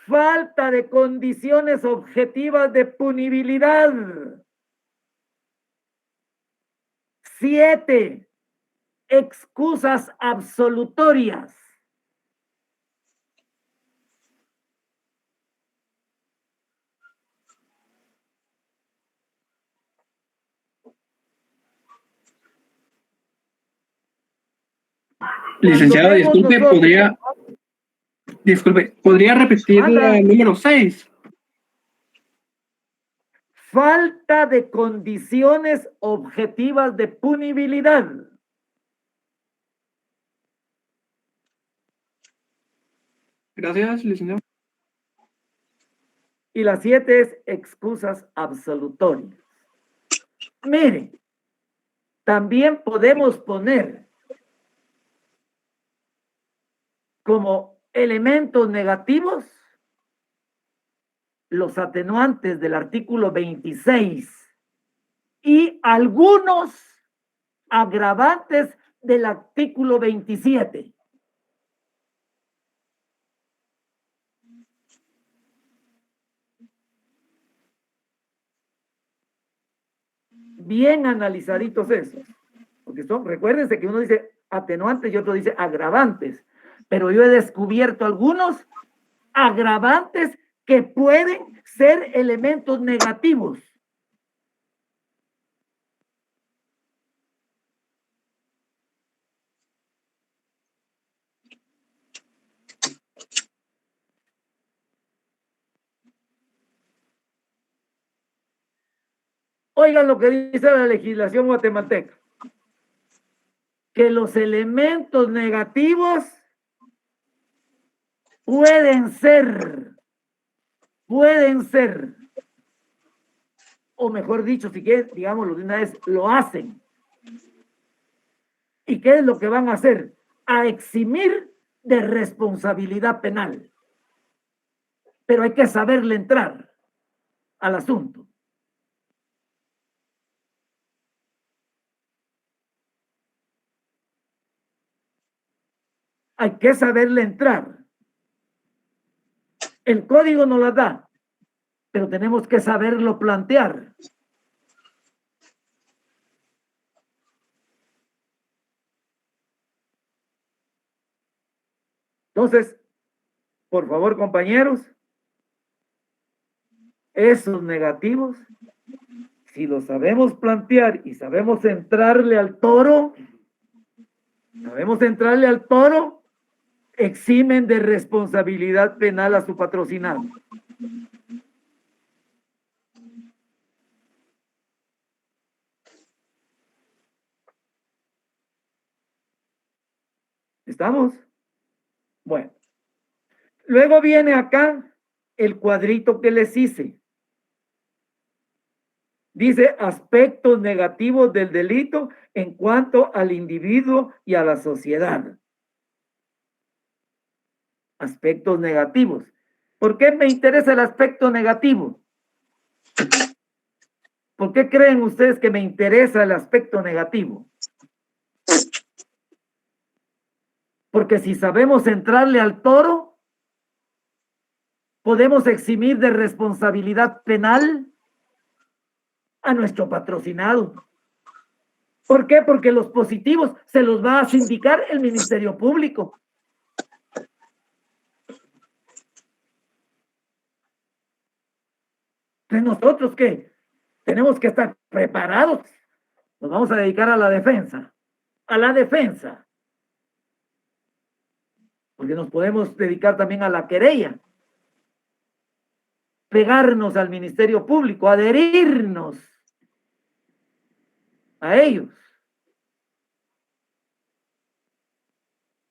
Speaker 1: falta de condiciones objetivas de punibilidad. 7, excusas absolutorias.
Speaker 4: Licenciado, disculpe, ¿podría repetir la número 6?
Speaker 1: Falta de condiciones objetivas de punibilidad.
Speaker 4: Gracias, licenciado.
Speaker 1: Y la 7 es excusas absolutorias. Mire, también podemos poner como elementos negativos los atenuantes del artículo 26 y algunos agravantes del artículo 27. Bien analizaditos esos, porque recuérdense que uno dice atenuantes y otro dice agravantes, pero yo he descubierto algunos agravantes que pueden ser elementos negativos. Oigan lo que dice la legislación guatemalteca, que los elementos negativos pueden ser, o mejor dicho, si quieren, digámoslo de una vez, lo hacen. ¿Y qué es lo que van a hacer? A eximir de responsabilidad penal. Pero hay que saberle entrar al asunto. Hay que saberle entrar. El código nos la da, pero tenemos que saberlo plantear. Entonces, por favor, compañeros, esos negativos, si los sabemos plantear y sabemos entrarle al toro, eximen de responsabilidad penal a su patrocinado. ¿Estamos? Bueno. Luego viene acá el cuadrito que les hice. Dice aspectos negativos del delito en cuanto al individuo y a la sociedad. Aspectos negativos. ¿Por qué me interesa el aspecto negativo? ¿Por qué creen ustedes que me interesa el aspecto negativo? Porque si sabemos entrarle al toro, podemos eximir de responsabilidad penal a nuestro patrocinado. ¿Por qué? Porque los positivos se los va a sindicar el Ministerio Público. Entonces, ¿nosotros qué? Tenemos que estar preparados. Nos vamos a dedicar a la defensa. A la defensa. Porque nos podemos dedicar también a la querella. Pegarnos al Ministerio Público, adherirnos a ellos.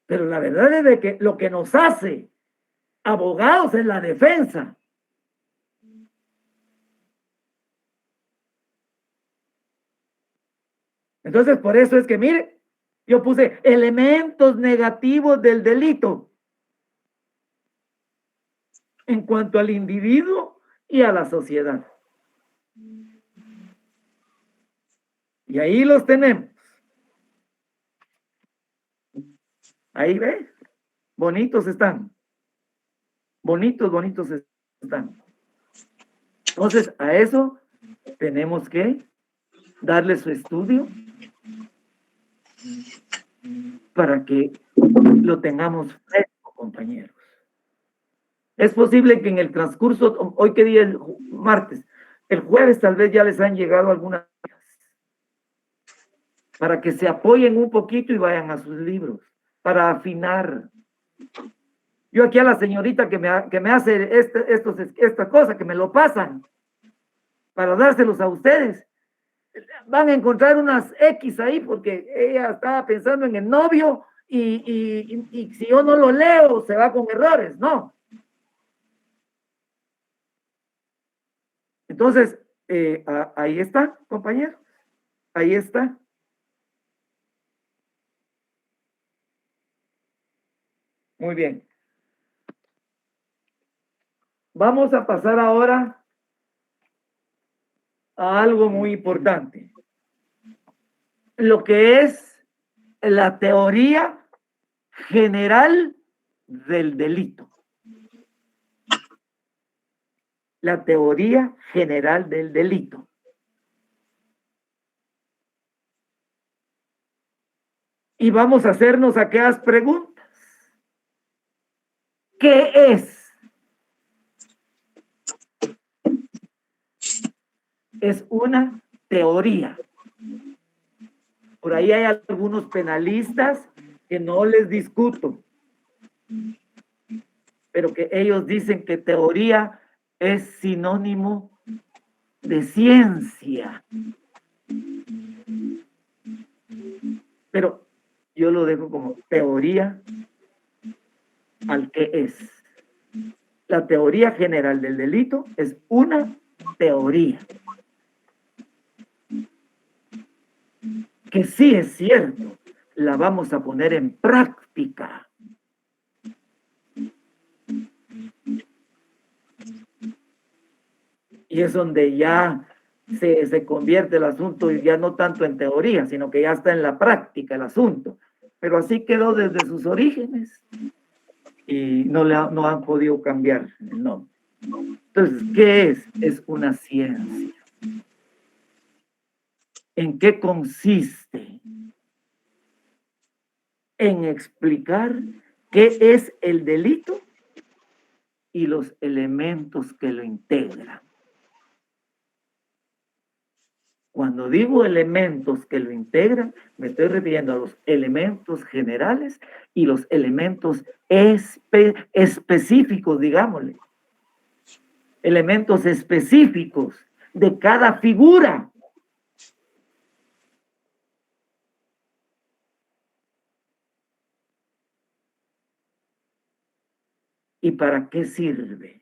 Speaker 1: Pero la verdad es de que lo que nos hace abogados es la defensa. Entonces, por eso es que, mire, yo puse elementos negativos del delito en cuanto al individuo y a la sociedad. Y ahí los tenemos. Ahí ve, bonitos están. Bonitos, bonitos están. Entonces, a eso tenemos que darle su estudio para que lo tengamos fresco, compañeros. Es posible que en el transcurso, hoy qué día es, martes, el jueves tal vez ya les han llegado algunas para que se apoyen un poquito y vayan a sus libros, para afinar. Yo aquí a la señorita que me hace esta cosa, que me lo pasan, para dárselos a ustedes, van a encontrar unas X ahí, porque ella estaba pensando en el novio y si yo no lo leo, se va con errores, no. Entonces, ahí está, compañero, ahí está. Muy bien. Vamos a pasar ahora a algo muy importante. Lo que es la teoría general del delito. La teoría general del delito. Y vamos a hacernos aquellas preguntas. ¿Qué es? Es una teoría. Por ahí hay algunos penalistas que no les discuto, pero que ellos dicen que teoría es sinónimo de ciencia. Pero yo lo dejo como teoría al que es. La teoría general del delito es una teoría. Que sí es cierto, la vamos a poner en práctica. Y es donde ya se convierte el asunto ya no tanto en teoría, sino que ya está en la práctica el asunto. Pero así quedó desde sus orígenes y no han podido cambiar el nombre. Entonces, ¿qué es? Es una ciencia. ¿En qué consiste? En explicar qué es el delito y los elementos que lo integran. Cuando digo elementos que lo integran, me estoy refiriendo a los elementos generales y los elementos específicos, digámosle. Elementos específicos de cada figura. ¿Y para qué sirve?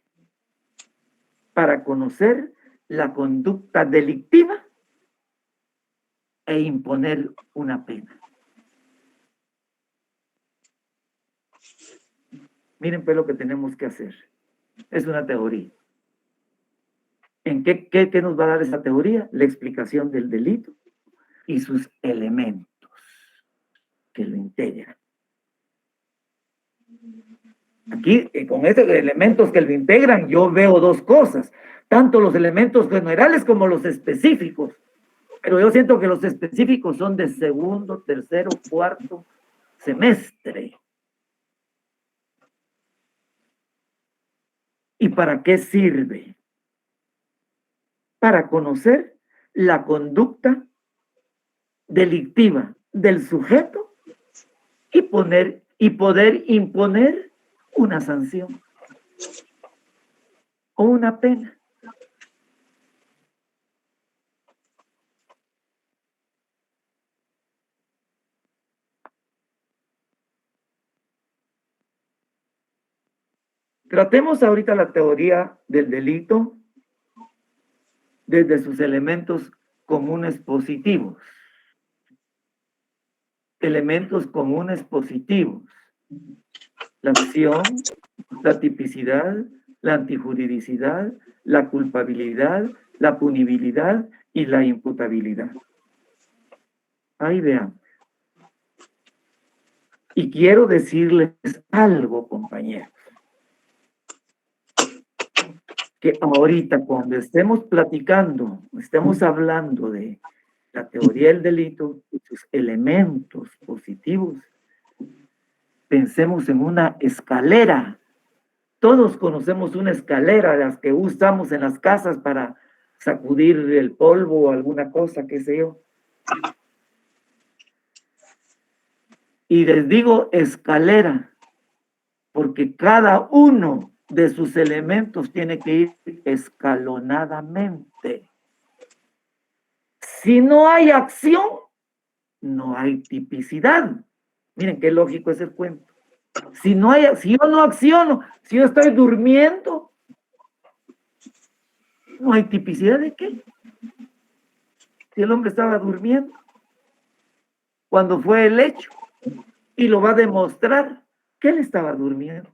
Speaker 1: para conocer la conducta delictiva e imponer una pena. Miren pues lo que tenemos que hacer. Es una teoría. ¿En qué nos va a dar esa teoría? La explicación del delito y sus elementos que lo integran. Aquí, con estos elementos que lo integran, yo veo dos cosas, tanto los elementos generales como los específicos. Pero yo siento que los específicos son de segundo, tercero, cuarto semestre. ¿Y para qué sirve? Para conocer la conducta delictiva del sujeto y poder imponer una sanción o una pena. Tratemos ahorita la teoría del delito desde sus elementos comunes positivos. Elementos comunes positivos. La acción, la tipicidad, la antijuridicidad, la culpabilidad, la punibilidad y la imputabilidad. Ahí vean. Y quiero decirles algo, compañeros. Que ahorita cuando estemos platicando, estemos hablando de la teoría del delito, sus elementos positivos, pensemos en una escalera. Todos conocemos una escalera, las que usamos en las casas para sacudir el polvo o alguna cosa, qué sé yo. Y les digo escalera, porque cada uno de sus elementos tiene que ir escalonadamente. Si no hay acción, no hay tipicidad. Miren qué lógico es el cuento. Si yo no acciono, si yo estoy durmiendo, no hay tipicidad de qué. Si el hombre estaba durmiendo, cuando fue el hecho, y lo va a demostrar que él estaba durmiendo.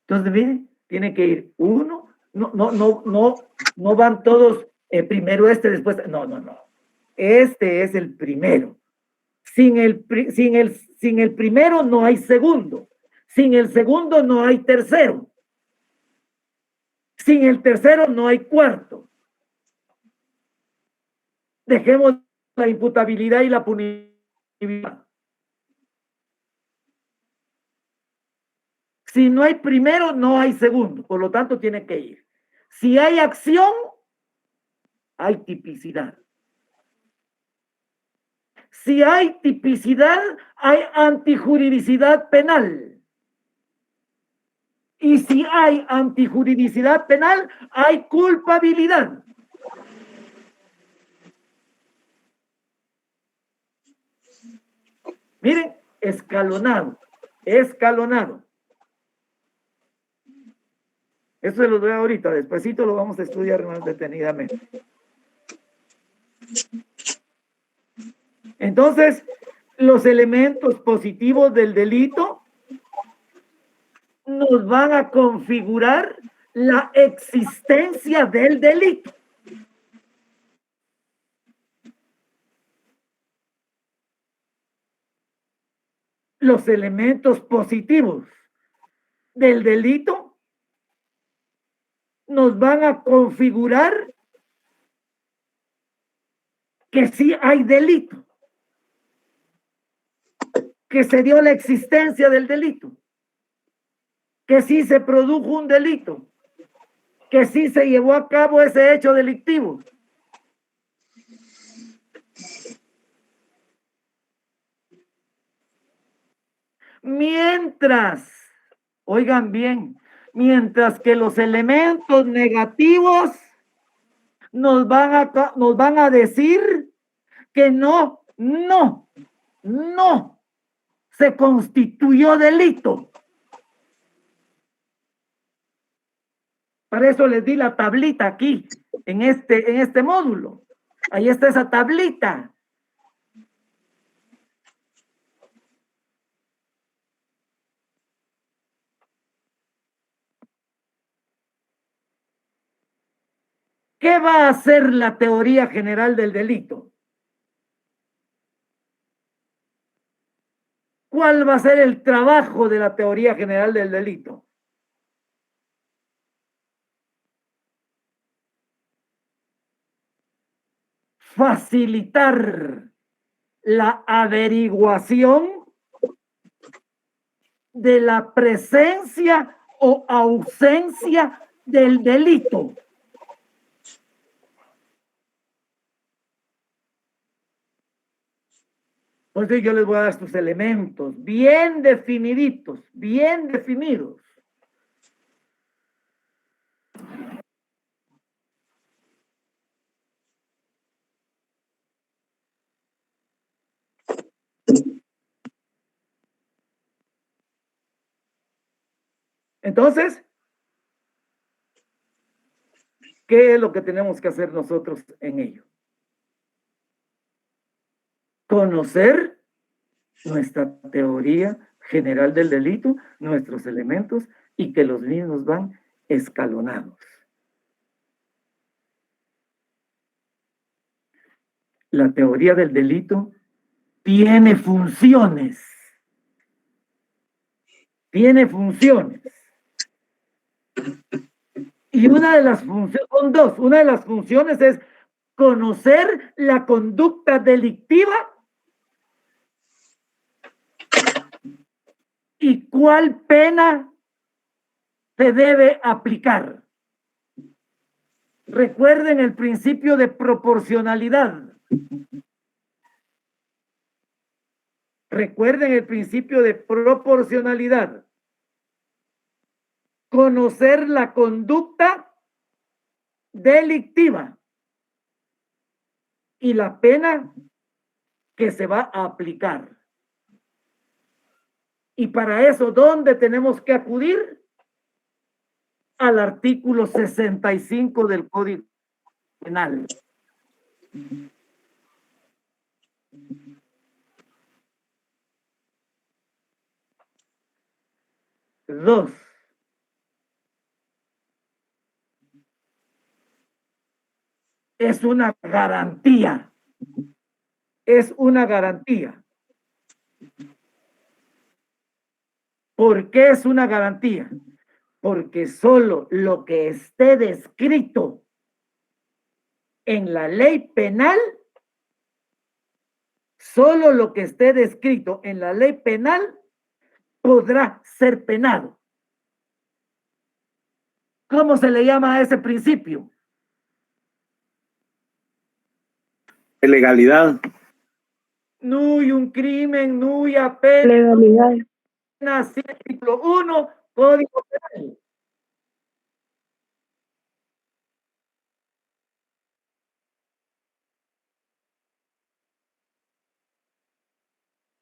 Speaker 1: Entonces, miren, tiene que ir uno, no van todos primero después, no. Este es el primero. Sin el primero no hay segundo. Sin el segundo no hay tercero. Sin el tercero no hay cuarto. Dejemos la imputabilidad y la punibilidad. Si no hay primero, no hay segundo. Por lo tanto, tiene que ir. Si hay acción, hay tipicidad. Si hay tipicidad, hay antijuridicidad penal. Y si hay antijuridicidad penal, hay culpabilidad. Miren, escalonado. Eso se lo doy ahorita, despuesito lo vamos a estudiar más detenidamente. Entonces, los elementos positivos del delito nos van a configurar la existencia del delito. Los elementos positivos del delito nos van a configurar que sí hay delito, que se dio la existencia del delito, que sí se produjo un delito, que sí se llevó a cabo ese hecho delictivo. Mientras, oigan bien, mientras que los elementos negativos nos van a decir que no se constituyó delito. Para eso les di la tablita aquí, en este módulo. Ahí está esa tablita. ¿Qué va a hacer la teoría general del delito? ¿Cuál va a ser el trabajo de la teoría general del delito? Facilitar la averiguación de la presencia o ausencia del delito. Entonces yo les voy a dar estos elementos bien definiditos, bien definidos. Entonces, ¿qué es lo que tenemos que hacer nosotros en ello? Conocer nuestra teoría general del delito, nuestros elementos, y que los mismos van escalonados. La teoría del delito tiene funciones. Tiene funciones. Y una de las funciones, son dos. Una de las funciones es conocer la conducta delictiva y cuál pena se debe aplicar. Recuerden el principio de proporcionalidad. Recuerden el principio de proporcionalidad. Conocer la conducta delictiva y la pena que se va a aplicar. Y para eso, ¿dónde tenemos que acudir? Al artículo 65 del Código Penal. Dos. Es una garantía. Es una garantía. ¿Por qué es una garantía? Porque solo lo que esté descrito en la ley penal, solo lo que esté descrito en la ley penal podrá ser penado. ¿Cómo se le llama a ese principio?
Speaker 3: Legalidad.
Speaker 1: No hay un crimen, no hay pena.
Speaker 2: Legalidad.
Speaker 1: Artículo 1, Código Penal.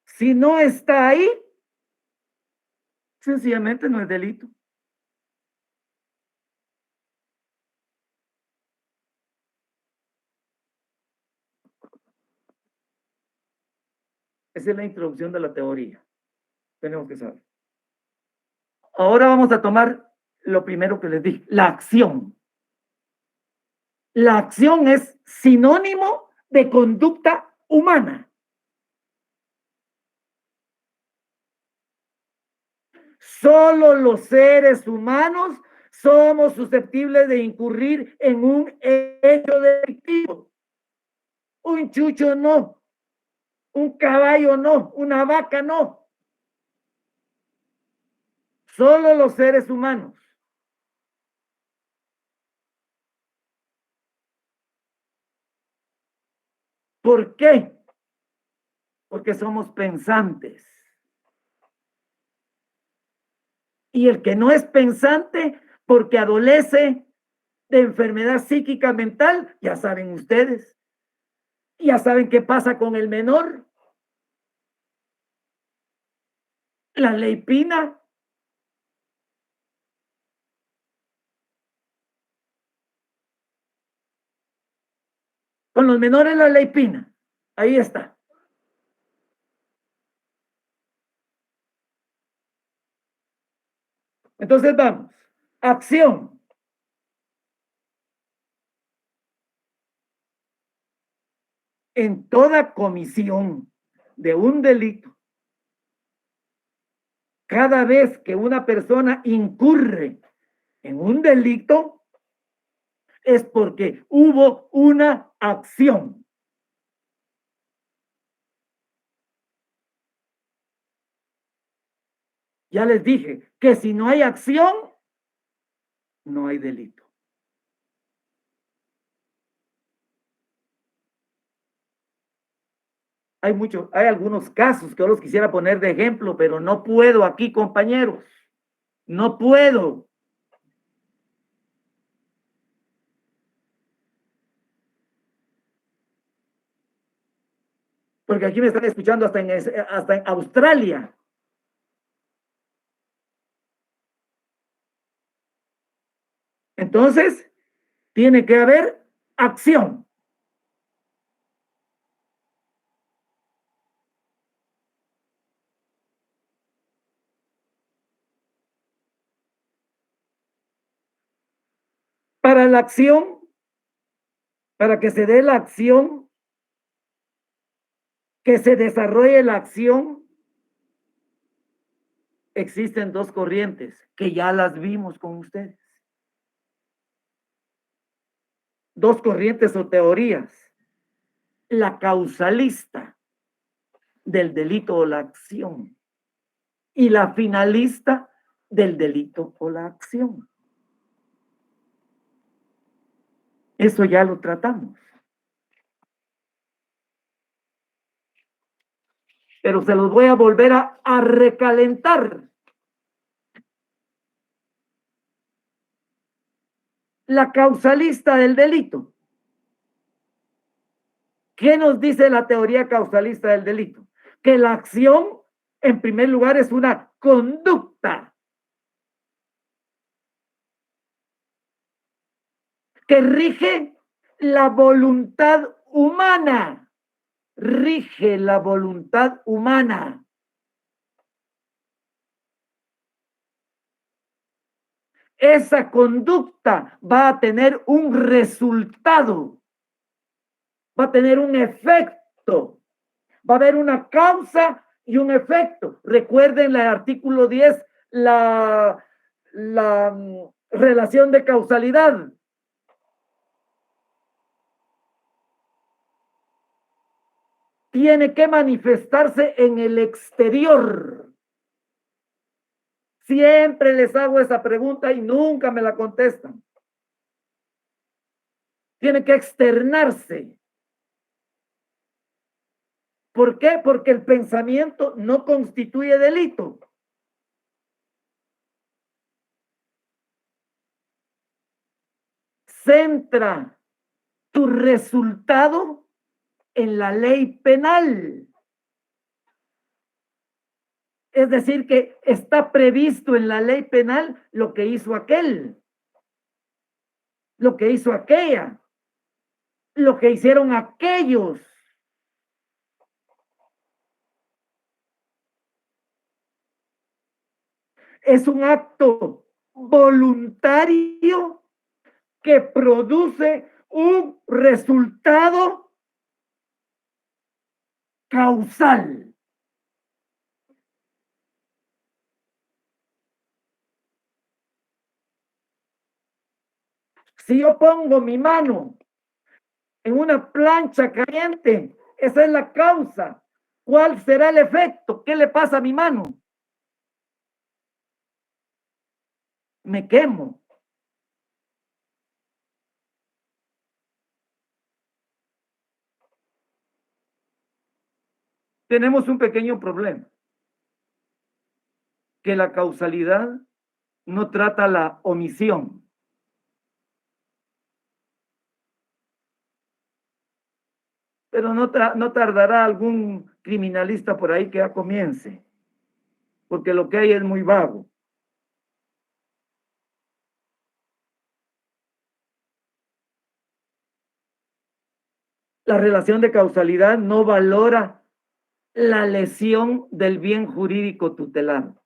Speaker 1: Si no está ahí, sencillamente no es delito. Esa es la introducción de la teoría. Tenemos que saber. Ahora vamos a tomar lo primero que les dije, la acción. La acción es sinónimo de conducta humana. Solo los seres humanos somos susceptibles de incurrir en un hecho delictivo. Un chucho no, un caballo no, una vaca no. Solo los seres humanos. ¿Por qué? Porque somos pensantes. Y el que no es pensante, porque adolece de enfermedad psíquica mental, ya saben ustedes. Ya saben qué pasa con el menor. La ley Pina. Con los menores la ley Pina. Ahí está. Entonces vamos. Acción. En toda comisión de un delito, cada vez que una persona incurre en un delito, es porque hubo una acción. Ya les dije que si no hay acción, no hay delito. Hay algunos casos que yo los quisiera poner de ejemplo, pero no puedo aquí, compañeros. No puedo. Porque aquí me están escuchando hasta en Australia. Entonces, tiene que haber acción. Para la acción, para que se dé la acción, que se desarrolle la acción, existen dos corrientes que ya las vimos con ustedes. Dos corrientes o teorías. La causalista del delito o la acción y la finalista del delito o la acción. Eso ya lo tratamos. Pero se los voy a volver a recalentar. La causalista del delito. ¿Qué nos dice la teoría causalista del delito? Que la acción, en primer lugar, es una conducta que rige la voluntad humana. Rige la voluntad humana. Esa conducta va a tener un resultado, va a tener un efecto, va a haber una causa y un efecto. Recuerden el artículo 10, la relación de causalidad. Tiene que manifestarse en el exterior. Siempre les hago esa pregunta y nunca me la contestan. Tiene que externarse. ¿Por qué? Porque el pensamiento no constituye delito. Centra tu resultado en la ley penal. Es decir, que está previsto en la ley penal lo que hizo aquel, lo que hizo aquella, lo que hicieron aquellos. Es un acto voluntario que produce un resultado causal. Si yo pongo mi mano en una plancha caliente, esa es la causa. ¿Cuál será el efecto? ¿Qué le pasa a mi mano? Me quemo. Tenemos un pequeño problema, que la causalidad no trata la omisión. Pero no tardará algún criminalista por ahí que ya comience, porque lo que hay es muy vago. La relación de causalidad no valora la lesión del bien jurídico tutelado.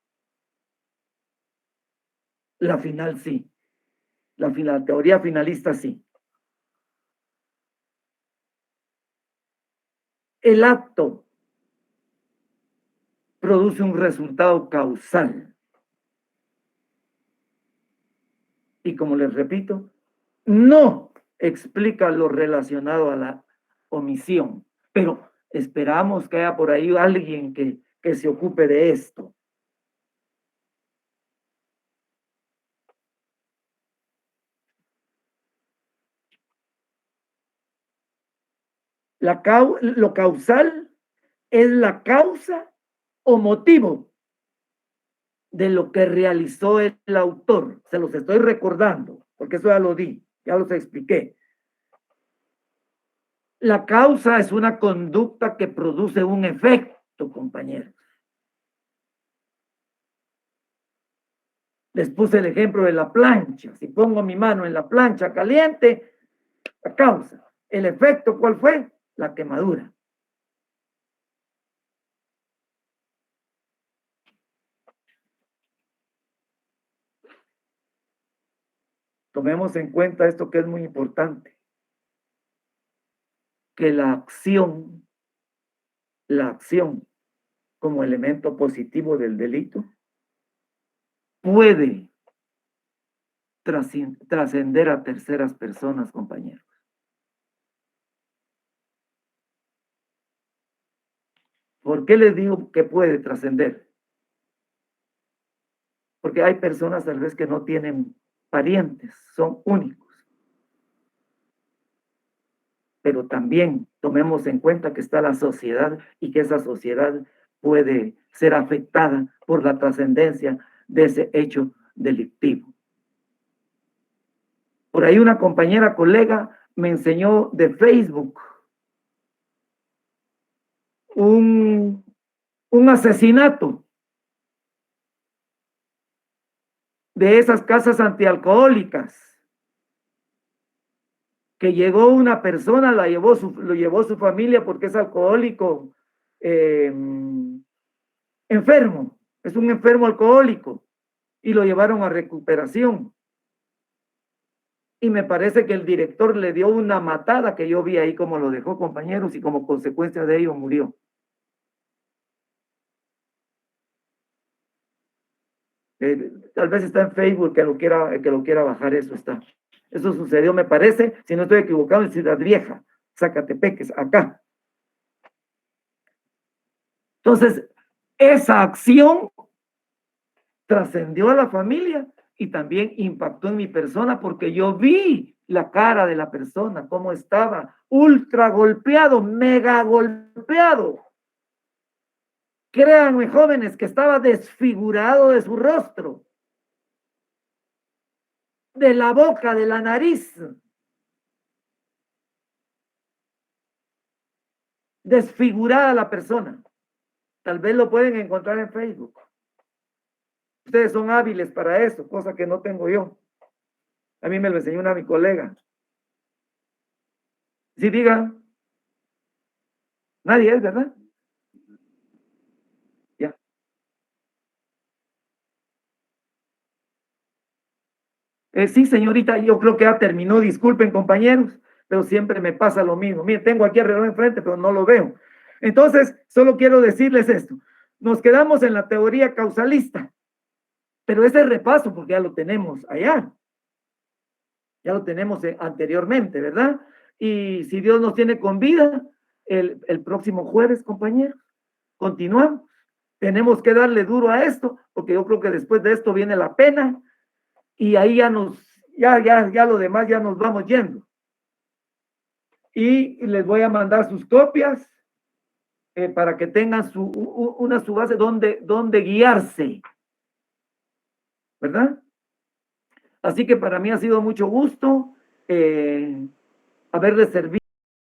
Speaker 1: La final sí. La teoría finalista sí. El acto produce un resultado causal. Y como les repito, no explica lo relacionado a la omisión, pero esperamos que haya por ahí alguien que se ocupe de esto. Lo causal es la causa o motivo de lo que realizó el autor. Se los estoy recordando, porque eso ya lo di, ya los expliqué. La causa es una conducta que produce un efecto, compañeros. Les puse el ejemplo de la plancha. Si pongo mi mano en la plancha caliente, la causa. ¿El efecto cuál fue? La quemadura. Tomemos en cuenta esto que es muy importante. Que la acción como elemento positivo del delito puede trascender a terceras personas, compañeros. ¿Por qué les digo que puede trascender? Porque hay personas tal vez que no tienen parientes, son únicos. Pero también tomemos en cuenta que está la sociedad y que esa sociedad puede ser afectada por la trascendencia de ese hecho delictivo. Por ahí una compañera colega me enseñó de Facebook un asesinato de esas casas antialcohólicas, que llegó una persona, lo llevó su familia porque es alcohólico, enfermo, es un enfermo alcohólico, y lo llevaron a recuperación. Y me parece que el director le dio una matada que yo vi ahí como lo dejó, compañeros, y como consecuencia de ello murió. Tal vez está en Facebook, que lo quiera bajar, eso está. Eso sucedió, me parece, si no estoy equivocado, en Ciudad Vieja, Zacatepeques, acá. Entonces, esa acción trascendió a la familia y también impactó en mi persona, porque yo vi la cara de la persona, cómo estaba, ultra golpeado, mega golpeado. Créanme, jóvenes, que estaba desfigurado de su rostro, de la boca, de la nariz. Desfigurada la persona. Tal vez lo pueden encontrar en Facebook. Ustedes son hábiles para eso, cosa que no tengo yo. A mí me lo enseñó mi colega. Sí, diga. Nadie es, ¿verdad? Ya. Sí, señorita, yo creo que ya terminó. Disculpen, compañeros, pero siempre me pasa lo mismo. Miren, tengo aquí el reloj enfrente, pero no lo veo. Entonces, solo quiero decirles esto. Nos quedamos en la teoría causalista, pero ese repaso, porque ya lo tenemos allá. Ya lo tenemos anteriormente, ¿verdad? Y si Dios nos tiene con vida, el próximo jueves, compañeros, continuamos. Tenemos que darle duro a esto, porque yo creo que después de esto viene la pena, y ahí ya lo demás ya nos vamos yendo. Y les voy a mandar sus copias para que tengan su base donde guiarse, ¿verdad? Así que para mí ha sido mucho gusto haberles servido.